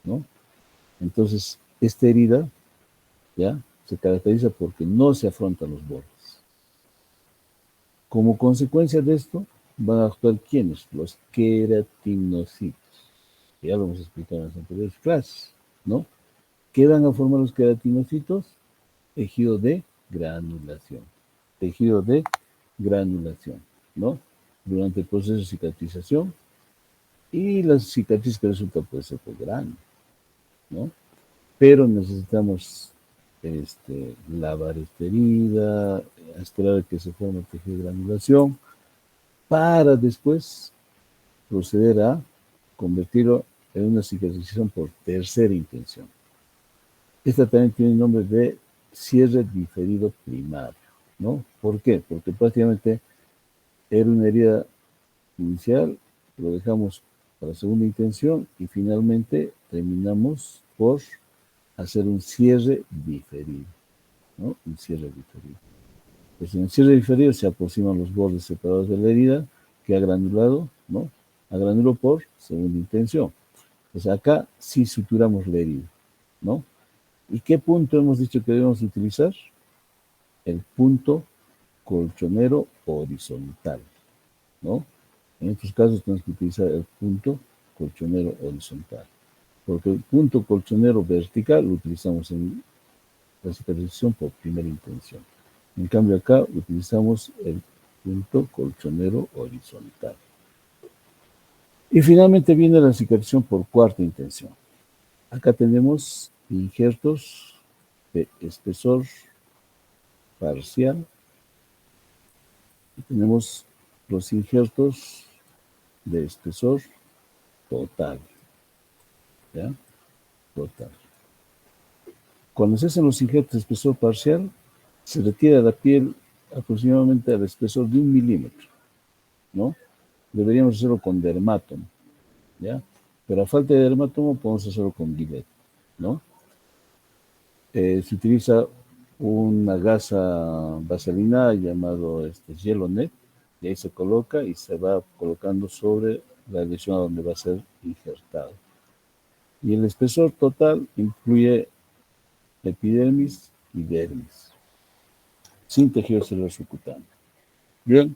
¿no? Entonces, esta herida, ¿ya? Se caracteriza porque no se afrontan los bordes. Como consecuencia de esto, van a actuar ¿quiénes? Los queratinocitos. Ya lo hemos explicado en las anteriores clases, ¿no? ¿Qué van a formar los queratinocitos? Tejido de granulación. Tejido de granulación, ¿no? Durante el proceso de cicatrización. Y la cicatriz que resulta puede ser por grano, ¿no? Pero necesitamos lavar esta herida, esperar a que se forme el tejido de granulación, para después proceder a convertirlo en una cicatrización por tercera intención. Esta también tiene el nombre de cierre diferido primario, ¿no? ¿Por qué? Porque prácticamente era una herida inicial, lo dejamos para segunda intención y finalmente terminamos por hacer un cierre diferido, ¿no? Un cierre diferido. Pues en el cierre diferido se aproximan los bordes separados de la herida que ha granulado, ¿no? Ha granulado por segunda intención. Pues acá sí suturamos la herida, ¿no? ¿Y qué punto hemos dicho que debemos utilizar? El punto colchonero horizontal, ¿no? En estos casos tenemos que utilizar el punto colchonero horizontal, porque el punto colchonero vertical lo utilizamos en la cicatrización por primera intención. En cambio acá utilizamos el punto colchonero horizontal. Y finalmente viene la cicatrización por cuarta intención. Acá tenemos injertos de espesor parcial y tenemos los injertos de espesor total, ¿ya? Total. Cuando se hacen los injertos de espesor parcial, se retira la piel aproximadamente al espesor de 1 milímetro, ¿no? Deberíamos hacerlo con dermátomo, ¿ya? Pero a falta de dermátomo podemos hacerlo con Gillette, ¿no? Se utiliza una gasa vaselina llamado Gelonet, y ahí se coloca y se va colocando sobre la lesión a donde va a ser injertado. Y el espesor total incluye epidermis y dermis, sin tejido celular subcutáneo. Bien,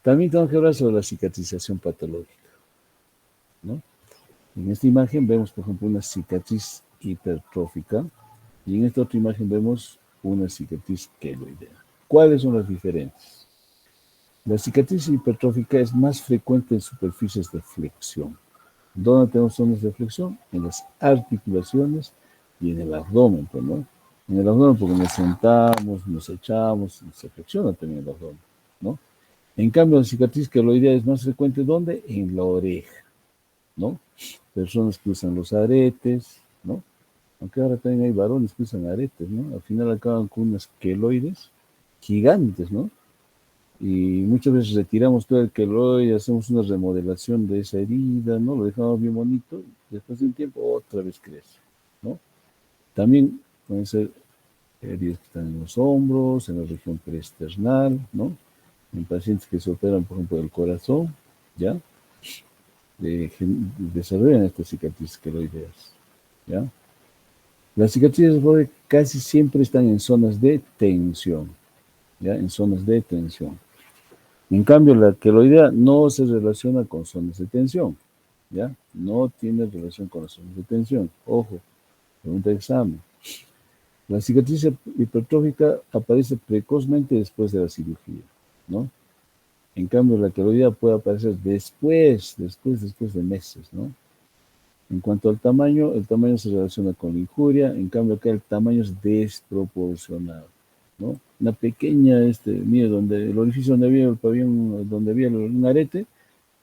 también tengo que hablar sobre la cicatrización patológica, ¿no? En esta imagen vemos, por ejemplo, una cicatriz hipertrófica y en esta otra imagen vemos una cicatriz queloidea. ¿Cuáles son las diferencias? La cicatriz hipertrófica es más frecuente en superficies de flexión. ¿Dónde tenemos zonas de flexión? En las articulaciones y en el abdomen, pues, ¿no? En el abdomen porque nos sentamos, nos echamos, se flexiona también el abdomen, ¿no? En cambio, la cicatriz queloidea es más frecuente, ¿dónde? En la oreja, ¿no? Personas que usan los aretes, ¿no? Aunque ahora también hay varones que usan aretes, ¿no? Al final acaban con unas queloides gigantes, ¿no? Y muchas veces retiramos todo el queloide, hacemos una remodelación de esa herida, ¿no? Lo dejamos bien bonito, y después de un tiempo otra vez crece, ¿no? También pueden ser heridas que están en los hombros, en la región preesternal, ¿no? En pacientes que se operan, por ejemplo, del corazón, ¿ya? Desarrollan estas cicatrices queloideas, ¿ya? Las cicatrices casi siempre están en zonas de tensión, ¿ya? En zonas de tensión. En cambio, la queloidea no se relaciona con zonas de tensión, ¿ya? No tiene relación con las zonas de tensión. Ojo, pregunta de examen. La cicatriz hipertrófica aparece precozmente después de la cirugía, ¿no? En cambio, la queloidea puede aparecer después de meses, ¿no? En cuanto al tamaño, el tamaño se relaciona con la injuria, en cambio acá el tamaño es desproporcionado, ¿no? Una pequeña, mire, donde el orificio donde había el pabellón, donde había un arete,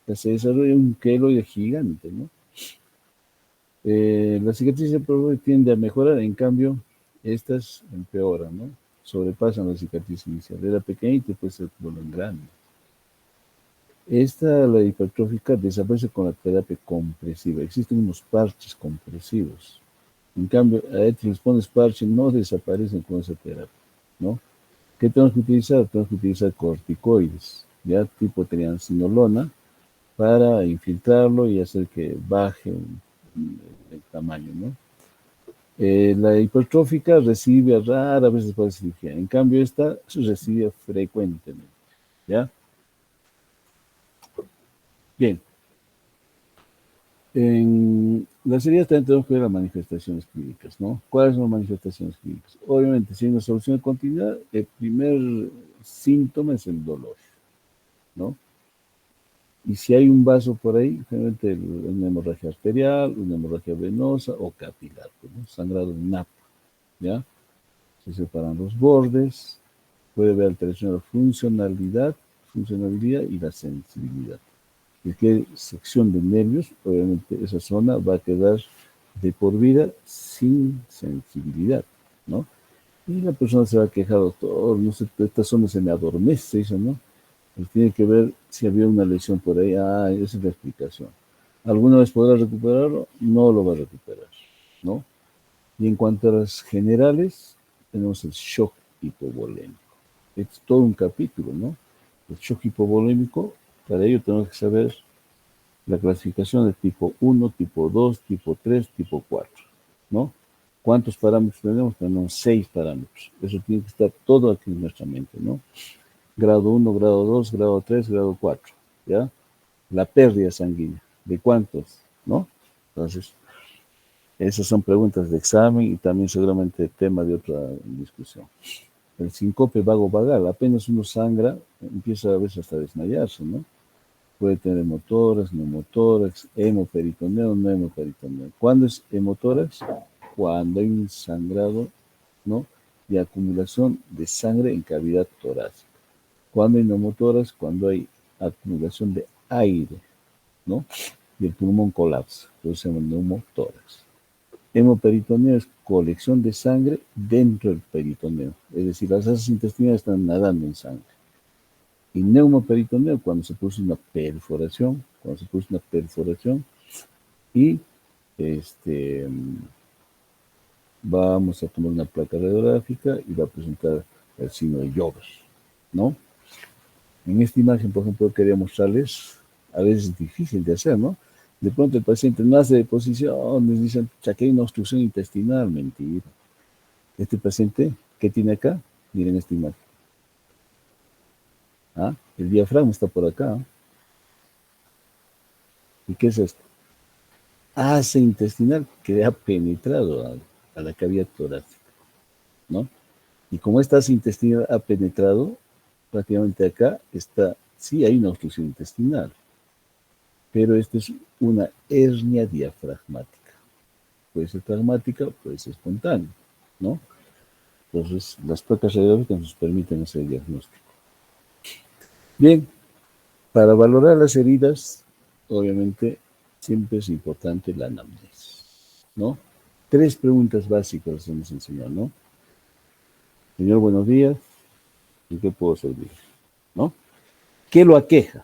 ya se desarrolla un queloide gigante, ¿no? La cicatriz tiende a mejorar, en cambio, estas empeoran, ¿no? Sobrepasan la cicatriz inicial. Era pequeñita y después se vuelven grande. La hipertrófica, desaparece con la terapia compresiva. Existen unos parches compresivos. En cambio, a este les pones parche, no desaparecen con esa terapia, ¿no? ¿Qué tenemos que utilizar? Tenemos que utilizar corticoides, ya tipo triamcinolona, para infiltrarlo y hacer que baje el tamaño, ¿no? La hipertrófica recibe rara vez después de cirugía. En cambio, esta se recibe frecuentemente, ¿ya? Bien. En las heridas también tenemos que ver las manifestaciones clínicas, ¿no? ¿Cuáles son las manifestaciones clínicas? Obviamente, si hay una solución de continuidad, el primer síntoma es el dolor, ¿no? Y si hay un vaso por ahí, generalmente una hemorragia arterial, una hemorragia venosa o capilar, pues, ¿no? Sangrado en napa, ¿ya? Se separan los bordes, puede haber alteración de la funcionalidad y la sensibilidad. Si hay sección de nervios, obviamente esa zona va a quedar de por vida sin sensibilidad, ¿no? Y la persona se va a quejar, doctor, no sé, esta zona se me adormece, eso, ¿no? Pues tiene que ver si había una lesión por ahí. Ah, esa es la explicación. ¿Alguna vez podrá recuperarlo? No lo va a recuperar, ¿no? Y en cuanto a las generales, tenemos el shock hipovolémico. Es todo un capítulo, ¿no? El shock hipovolémico, para ello tenemos que saber la clasificación de tipo 1, tipo 2, tipo 3, tipo 4, ¿no? ¿Cuántos parámetros tenemos? Tenemos 6 parámetros. Eso tiene que estar todo aquí en nuestra mente, ¿no? Grado 1, grado 2, grado 3, grado 4, ¿ya? La pérdida sanguínea, ¿de cuántos? ¿No? Entonces, esas son preguntas de examen y también seguramente tema de otra discusión. El síncope vago-vagal, apenas uno sangra, empieza a veces hasta desmayarse, ¿no? Puede tener hemotórax, neumotórax, hemoperitoneo, no hemoperitoneo. ¿Cuándo es hemotórax? Cuando hay un sangrado, ¿no? De acumulación de sangre en cavidad torácica. Cuando hay neumotórax, cuando hay acumulación de aire, ¿no? Y el pulmón colapsa, entonces se llama neumotórax. Hemoperitoneo es colección de sangre dentro del peritoneo, es decir, las asas intestinales están nadando en sangre. Y neumoperitoneo cuando se produce una perforación, y este, vamos a tomar una placa radiográfica y va a presentar el signo de Jover, ¿no? En esta imagen, por ejemplo, quería mostrarles, a veces es difícil de hacer, ¿no? De pronto el paciente no hace deposiciones, dicen, que hay una obstrucción intestinal, mentira. Este paciente, ¿qué tiene acá? Miren esta imagen. ¿Ah? El diafragma está por acá. ¿Y qué es esto? asa intestinal que ha penetrado a la cavidad torácica, ¿no? Y como esta asa intestinal ha penetrado, prácticamente acá está, sí hay una obstrucción intestinal, pero esta es una hernia diafragmática. Puede ser traumática, puede ser espontánea, ¿no? Entonces, las placas radiológicas nos permiten hacer el diagnóstico. Bien, para valorar las heridas, obviamente, siempre es importante la anamnesis, ¿no? 3 preguntas básicas les hemos enseñado, ¿no? Señor, buenos días, ¿en qué puedo servir? ¿No? ¿Qué lo aqueja?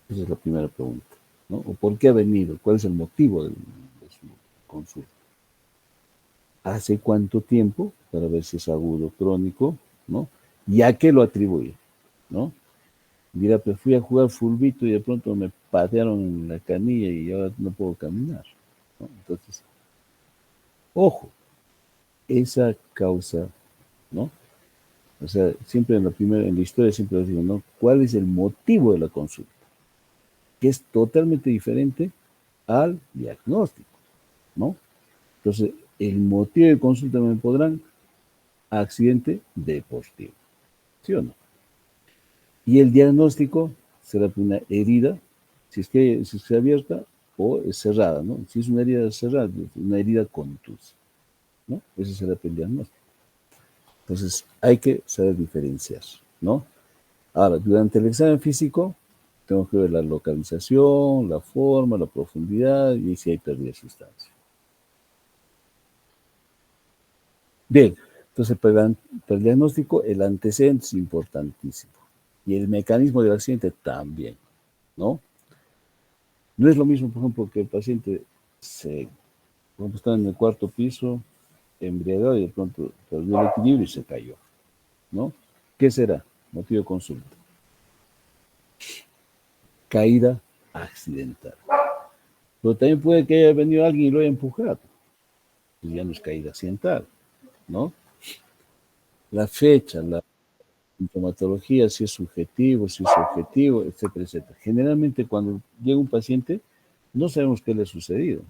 Esa es la primera pregunta, ¿no? ¿O por qué ha venido? ¿Cuál es el motivo de su consulta? ¿Hace cuánto tiempo? Para ver si es agudo o crónico, ¿no? ¿Y a qué lo atribuye? ¿No? Mira, pues fui a jugar fulbito y de pronto me patearon en la canilla y ahora no puedo caminar, ¿no? Entonces, ojo, esa causa, ¿no? O sea, siempre en la historia siempre les digo, ¿no? ¿Cuál es el motivo de la consulta? Que es totalmente diferente al diagnóstico, ¿no? Entonces, el motivo de consulta me podrán accidente deportivo, ¿sí o no? Y el diagnóstico será una herida, si es abierta o es cerrada, ¿no? Si es una herida cerrada, una herida contusa, ¿no? Ese será el diagnóstico. Entonces, hay que saber diferenciar, ¿no? Ahora, durante el examen físico, tengo que ver la localización, la forma, la profundidad y si hay pérdida de sustancia. Bien, entonces para el diagnóstico el antecedente es importantísimo y el mecanismo del accidente también, ¿no? No es lo mismo, por ejemplo, que el paciente por ejemplo, está en el cuarto piso, embriagado y de pronto perdió el equilibrio y se cayó, ¿no? ¿Qué será? Motivo de consulta. Caída accidental. Pero también puede que haya venido alguien y lo haya empujado. Y ya no es caída accidental, ¿no? La fecha, la sintomatología, si es subjetivo, si es objetivo, etcétera, etcétera. Generalmente cuando llega un paciente, no sabemos qué le ha sucedido,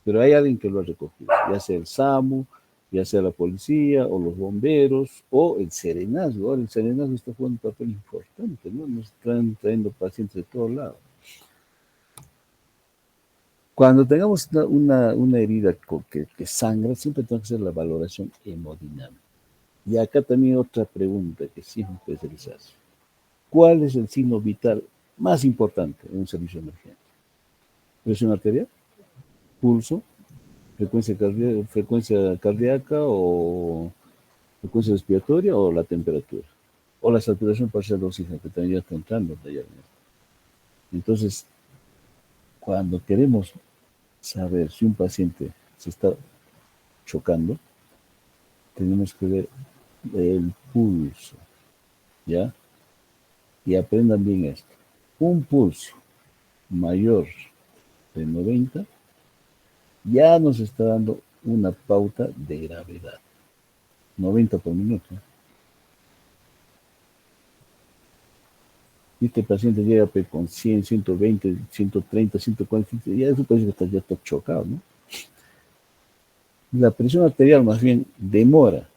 pero hay alguien que lo ha recogido, ya sea el SAMU, ya sea la policía, o los bomberos, o el serenazgo. Ahora el serenazgo está jugando un papel importante, ¿no? Nos están trayendo pacientes de todos lados. Cuando tengamos una herida que sangra, siempre tenemos que hacer la valoración hemodinámica. Y acá también otra pregunta que siempre se les hace. ¿Cuál es el signo vital más importante en un servicio de emergencia? ¿Presión arterial? ¿Pulso? ¿Frecuencia cardíaca o frecuencia respiratoria o la temperatura? O la saturación parcial de oxígeno, que también ya está entrando. Entonces, cuando queremos saber si un paciente se está chocando, tenemos que ver el pulso, ¿ya? Y aprendan bien esto. Un pulso mayor de 90 ya nos está dando una pauta de gravedad. 90 por minuto. Y este paciente llega con 100, 120, 130, 140, ya es un paciente que ya está chocado, ¿no? La presión arterial más bien demora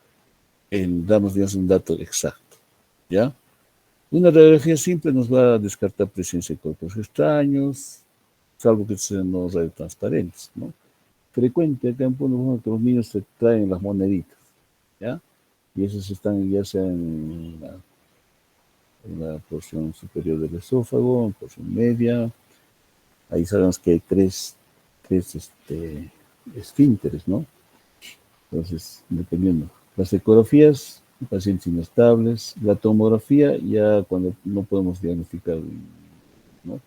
en darnos, digamos, un dato exacto, ¿ya? Una radiografía simple nos va a descartar presencia de cuerpos extraños, salvo que sean no radiotransparentes, ¿no? Frecuente acá en Puno, que los niños se traen las moneditas, ¿ya? Y esos están ya sea en la porción superior del esófago, en porción media. Ahí sabemos que hay tres esfínteres, ¿no? Entonces, dependiendo. Las ecografías, pacientes inestables. La tomografía, ya cuando no podemos diagnosticar, ¿no?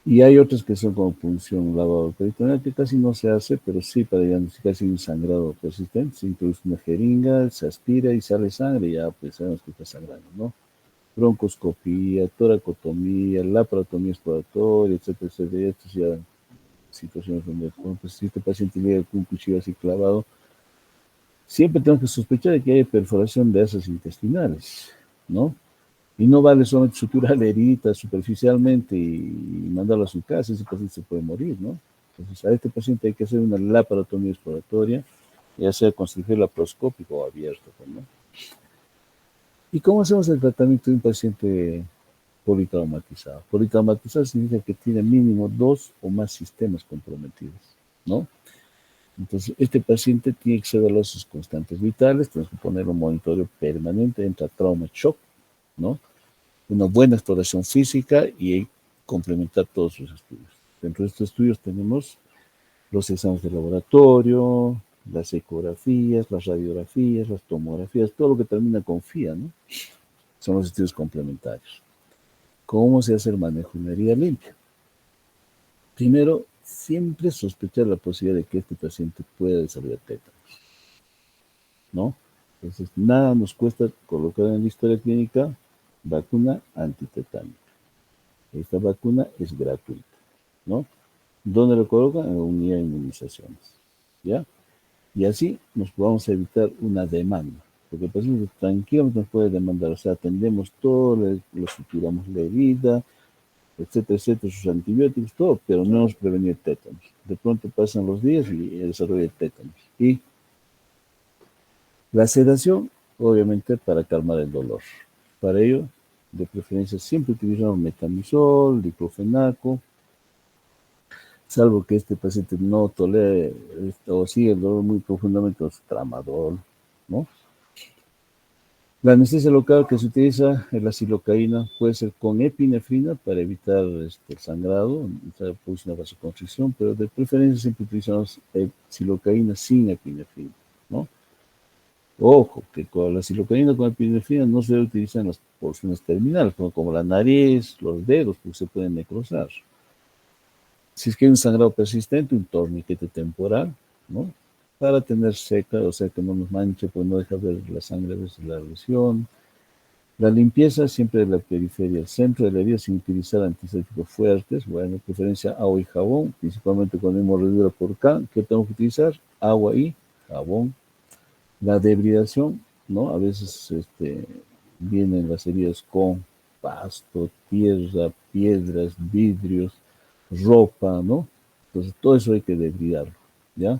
Y hay otras que son como punción lavado peritoneal, que casi no se hace, pero sí para diagnosticar si hay un sangrado persistente. Se introduce una jeringa, se aspira y sale sangre, y ya pues sabemos que está sangrando, ¿no? Broncoscopía, toracotomía, laparotomía exploratoria, etcétera, etcétera. Estas ya situaciones donde, pues, si este paciente llega con un cuchillo así clavado, siempre tenemos que sospechar de que hay perforación de asas intestinales, ¿no? Y no vale solamente suturar la herida superficialmente y mandarlo a su casa, ese paciente se puede morir, ¿no? Entonces, a este paciente hay que hacer una laparotomía exploratoria, ya sea con cirugía laparoscópica o abierto, ¿no? ¿Y cómo hacemos el tratamiento de un paciente politraumatizado? Politraumatizado significa que tiene mínimo 2 o más sistemas comprometidos, ¿no? Entonces, este paciente tiene que ser de sus constantes vitales, tenemos que poner un monitoreo permanente, entra trauma shock, ¿no? Una buena exploración física y complementar todos sus estudios. Dentro de estos estudios tenemos los exámenes de laboratorio, las ecografías, las radiografías, las tomografías, todo lo que termina con FIA, ¿no? Son los estudios complementarios. ¿Cómo se hace el manejo de una herida limpia? Primero, siempre sospechar la posibilidad de que este paciente pueda desarrollar tétanos, ¿no? Entonces, nada nos cuesta colocar en la historia clínica vacuna antitetánica. Esta vacuna es gratuita, ¿no? ¿Dónde lo colocan? En la unidad de inmunizaciones, ¿ya? Y así nos vamos a evitar una demanda, porque el paciente tranquilamente nos puede demandar, o sea, atendemos todo, le suturamos la herida, etcétera, etcétera, sus antibióticos, todo, pero no hemos prevenido el tétanos. De pronto pasan los días y desarrolla el tétanos. Y la sedación, obviamente, para calmar el dolor. Para ello, de preferencia, siempre utilizamos metamizol, diclofenaco, salvo que este paciente no tolere o sigue el dolor muy profundamente, es tramadol, ¿no? La anestesia local que se utiliza es la silocaína, puede ser con epinefrina para evitar el sangrado, produce una vasoconstricción, pero de preferencia siempre utilizamos silocaína sin epinefrina, ¿no? Ojo, que con la silocaína con epinefrina no se debe utilizar en las porciones terminales, como la nariz, los dedos, porque se pueden necrosar. Si es que hay un sangrado persistente, un torniquete temporal, ¿no? Para tener seca, o sea, que no nos manche, pues no deja ver la sangre a veces la lesión. La limpieza siempre de la periferia, el centro de la herida sin utilizar antisépticos fuertes, bueno, de preferencia agua y jabón, principalmente cuando hay mordedura por acá, ¿qué tengo que utilizar? Agua y jabón. La debridación, ¿no? A veces vienen las heridas con pasto, tierra, piedras, vidrios, ropa, ¿no? Entonces todo eso hay que debridarlo, ¿ya?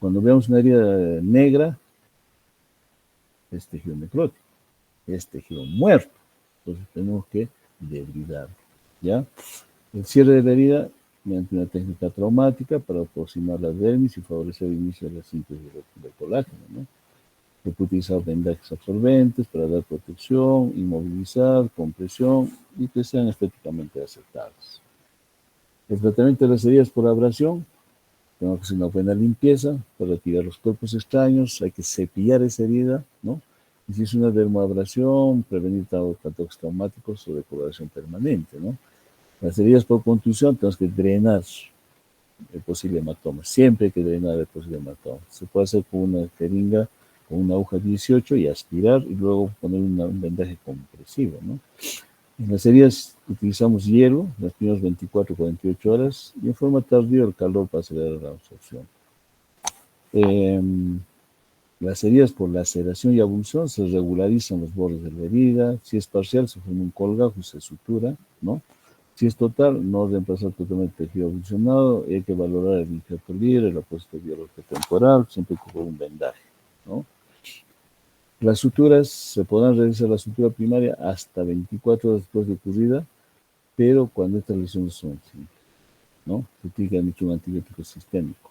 Cuando veamos una herida negra, es tejido necrótico, es tejido muerto, entonces tenemos que debridarlo, ¿ya? El cierre de la herida mediante una técnica traumática para aproximar la dermis y favorecer el inicio de la síntesis de colágeno, ¿no? Se puede utilizar vendajes absorbentes para dar protección, inmovilizar, compresión y que sean estéticamente aceptables. El tratamiento de las heridas por abrasión, tenemos que hacer una buena limpieza para retirar los cuerpos extraños, hay que cepillar esa herida, ¿no? Y si es una dermoabrasión, prevenir patógenos traumáticos o decoloración permanente, ¿no? Las heridas por contusión tenemos que drenar el posible hematoma. Siempre hay que drenar el posible hematoma. Se puede hacer con una jeringa, con una aguja 18 y aspirar y luego poner un vendaje compresivo, ¿no? En las heridas utilizamos hielo las primeras 24 o 48 horas y en forma tardía el calor para acelerar la absorción. Las heridas por laceración y abulsión se regularizan los bordes de la herida. Si es parcial, se forma un colgajo y se sutura, ¿no? Si es total, no reemplazar totalmente el tejido abulsionado, hay que valorar el injerto libre, la posición biológica temporal, siempre con un vendaje, ¿no? Las suturas, se podrán realizar la sutura primaria hasta 24 horas después de ocurrida, pero cuando estas lesiones son simples, ¿no? Se tiene que administrar un antibiótico sistémico.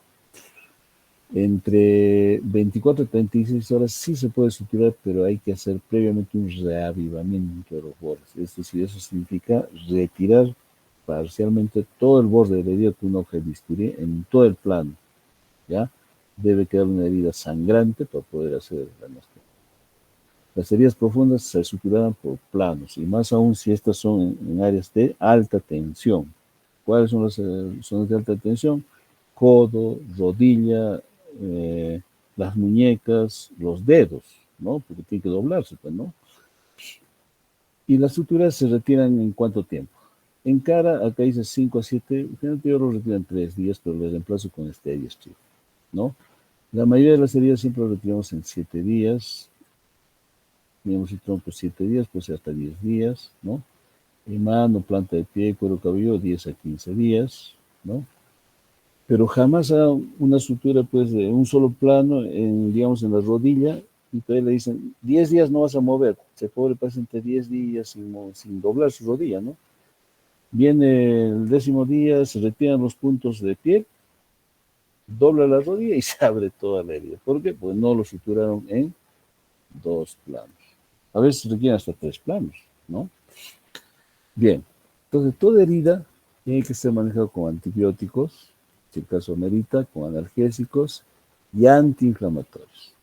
Entre 24 y 36 horas sí se puede suturar, pero hay que hacer previamente un reavivamiento de los bordes. Es decir, eso significa retirar parcialmente todo el borde de la herida con un hoja de bisturí en todo el plano, ¿ya? Debe quedar una herida sangrante para poder hacer la anestesia. Las heridas profundas se suturarán por planos, y más aún si estas son en áreas de alta tensión. ¿Cuáles son las zonas de alta tensión? Codo, rodilla, las muñecas, los dedos, ¿no? Porque tiene que doblarse, pues, ¿no? Y las suturas se retiran en cuánto tiempo. En cara, acá dice 5 a 7, generalmente yo lo retiro en 3 días, pero lo reemplazo con Stevia Strip, ¿no? La mayoría de las heridas siempre lo retiramos en 7 días, digamos, si tronco 7 días, pues hasta 10 días, ¿no? En mano, planta de pie, cuero cabelludo, 10 a 15 días, ¿no? pero jamás haga una sutura pues de un solo plano, digamos en la rodilla, y todavía le dicen, 10 días no vas a mover, el pobre paciente 10 días sin doblar su rodilla, ¿no? Viene el 10.º día, se retiran los puntos de piel, dobla la rodilla y se abre toda la herida. ¿Por qué? Pues no lo suturaron en 2 planos. A veces requieren hasta 3 planos, ¿no? Bien, entonces toda herida tiene que ser manejada con antibióticos, si el caso amerita, con analgésicos y antiinflamatorios.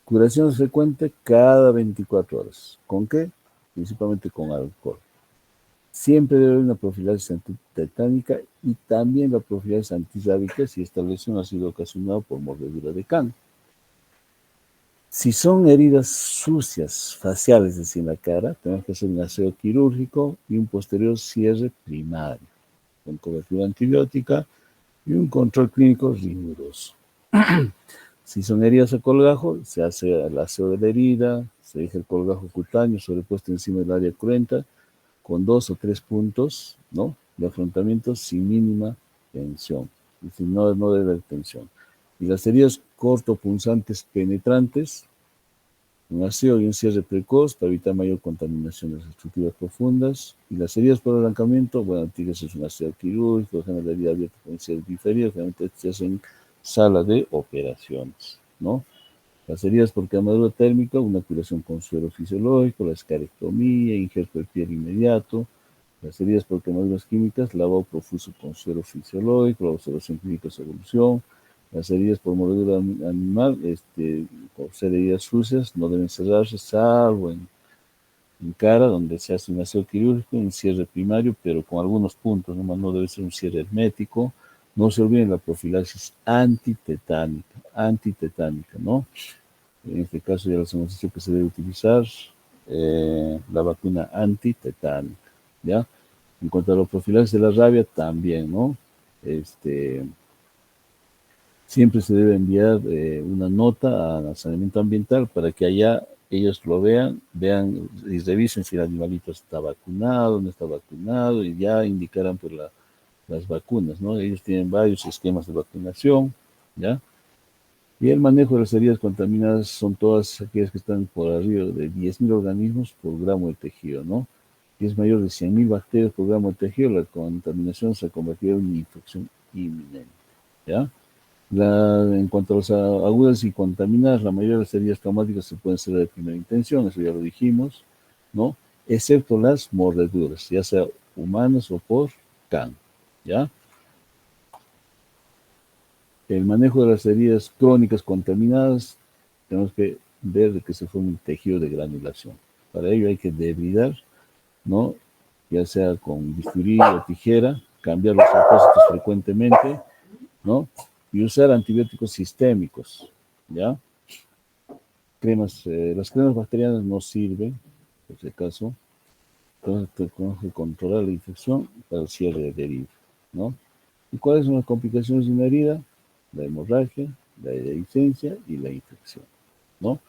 Curación frecuente cada 24 horas. ¿Con qué? Principalmente con alcohol. Siempre debe haber una profilaxis antitetánica y también la profilaxis antirrábica si esta lesión ha sido ocasionada por mordedura de can. Si son heridas sucias, faciales, es decir, en la cara, tenemos que hacer un aseo quirúrgico y un posterior cierre primario, con cobertura antibiótica y un control clínico riguroso. Si son heridas a colgajo, se hace el aseo de la herida, se deja el colgajo cutáneo sobrepuesto encima del área cruenta, con 2 o 3 puntos, ¿no?, de afrontamiento sin mínima tensión. Es decir, no debe haber tensión. Y las heridas cortopunzantes penetrantes, un aseo y un cierre precoz para evitar mayor contaminación de las estructuras profundas. Y las heridas por arrancamiento, bueno, tiene que ser un aseo quirúrgico, la herida abierta con cierre diferido, generalmente se hace en sala de operaciones, ¿no? Las heridas por quemadura térmica, una curación con suero fisiológico, la escarectomía, injerto de piel inmediato. Las heridas por quemaduras químicas, lavado profuso con suero fisiológico, la observación clínica de solución. Las heridas por mordedura animal, por ser heridas sucias, no deben cerrarse, salvo en cara, donde se hace un aseo quirúrgico, un cierre primario, pero con algunos puntos, no debe ser un cierre hermético. No se olviden la profilaxis antitetánica, ¿no? En este caso ya les hemos dicho que se debe utilizar la vacuna antitetánica, ¿ya? En cuanto a la profilaxis de la rabia, también, ¿no? Siempre se debe enviar una nota a saneamiento ambiental para que allá ellos lo vean y revisen si el animalito está vacunado, no está vacunado, y ya indicarán pues las vacunas, ¿no? Ellos tienen varios esquemas de vacunación, ¿ya? Y el manejo de las heridas contaminadas son todas aquellas que están por arriba de 10.000 organismos por gramo de tejido, ¿no? Si es mayor de 100.000 bacterias por gramo de tejido, la contaminación se ha convertido en una infección inminente, ¿ya? En cuanto a las agudas y contaminadas, la mayoría de las heridas traumáticas se pueden cerrar de primera intención, eso ya lo dijimos, ¿no? Excepto las mordeduras, ya sea humanas o por can, ¿ya? El manejo de las heridas crónicas contaminadas, tenemos que ver de que se forma un tejido de granulación. Para ello hay que debridar, ¿no? Ya sea con bisturí o tijera, cambiar los apósitos frecuentemente, ¿no? Y usar antibióticos sistémicos, ¿ya? Las cremas bacterianas no sirven, por si acaso. Entonces tenemos que controlar la infección para el cierre de herida, ¿no? ¿Y cuáles son las complicaciones de una herida? La hemorragia, la dehiscencia y la infección, ¿no?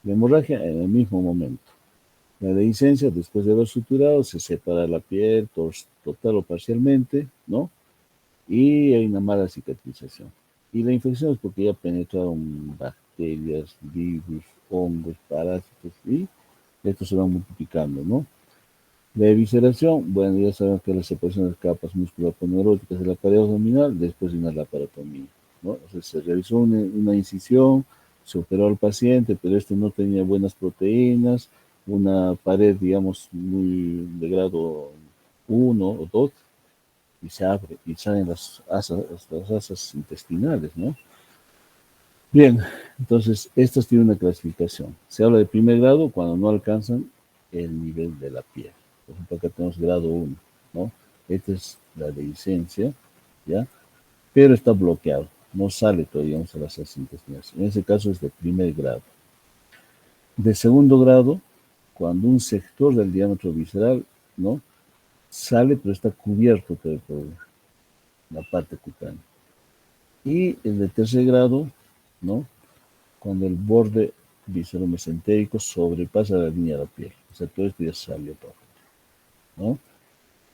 La hemorragia en el mismo momento. La dehiscencia, después de haber suturado, se separa la piel total o parcialmente, ¿no? Y hay una mala cicatrización. Y la infección es porque ya penetraron bacterias, virus, hongos, parásitos, y estos se van multiplicando, ¿no? La evisceración, bueno, ya sabemos que es la separación de capas musculoponeuróticas de la pared abdominal después de una laparotomía, ¿no? O sea, se realizó una incisión, se operó al paciente, pero este no tenía buenas proteínas, una pared, digamos, muy de grado 1 o 2, y se abre y salen las asas intestinales, ¿no? Bien, entonces, estas tienen una clasificación. Se habla de primer grado cuando no alcanzan el nivel de la piel. Por ejemplo, acá tenemos grado 1, ¿no? Esta es la dehiscencia, ¿ya? Pero está bloqueado, no sale todavía a las asas intestinales. En ese caso es de primer grado. De segundo grado, cuando un sector del diámetro visceral, ¿no?, sale, pero está cubierto por la parte cutánea. Y el de tercer grado, ¿no?, cuando el borde visceromesentérico sobrepasa la línea de la piel. O sea, todo esto ya salió todo, ¿no?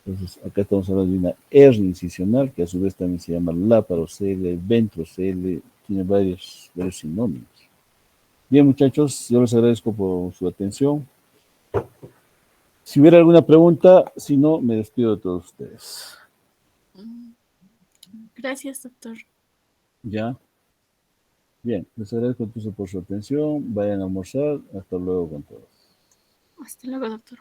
Entonces, acá estamos hablando de una hernia incisional, que a su vez también se llama laparocele, ventrocele, tiene varios sinónimos. Bien, muchachos, yo les agradezco por su atención. Si hubiera alguna pregunta, si no, me despido de todos ustedes. Gracias, doctor. ¿Ya? Bien, les agradezco entonces por su atención. Vayan a almorzar. Hasta luego con todos. Hasta luego, doctor.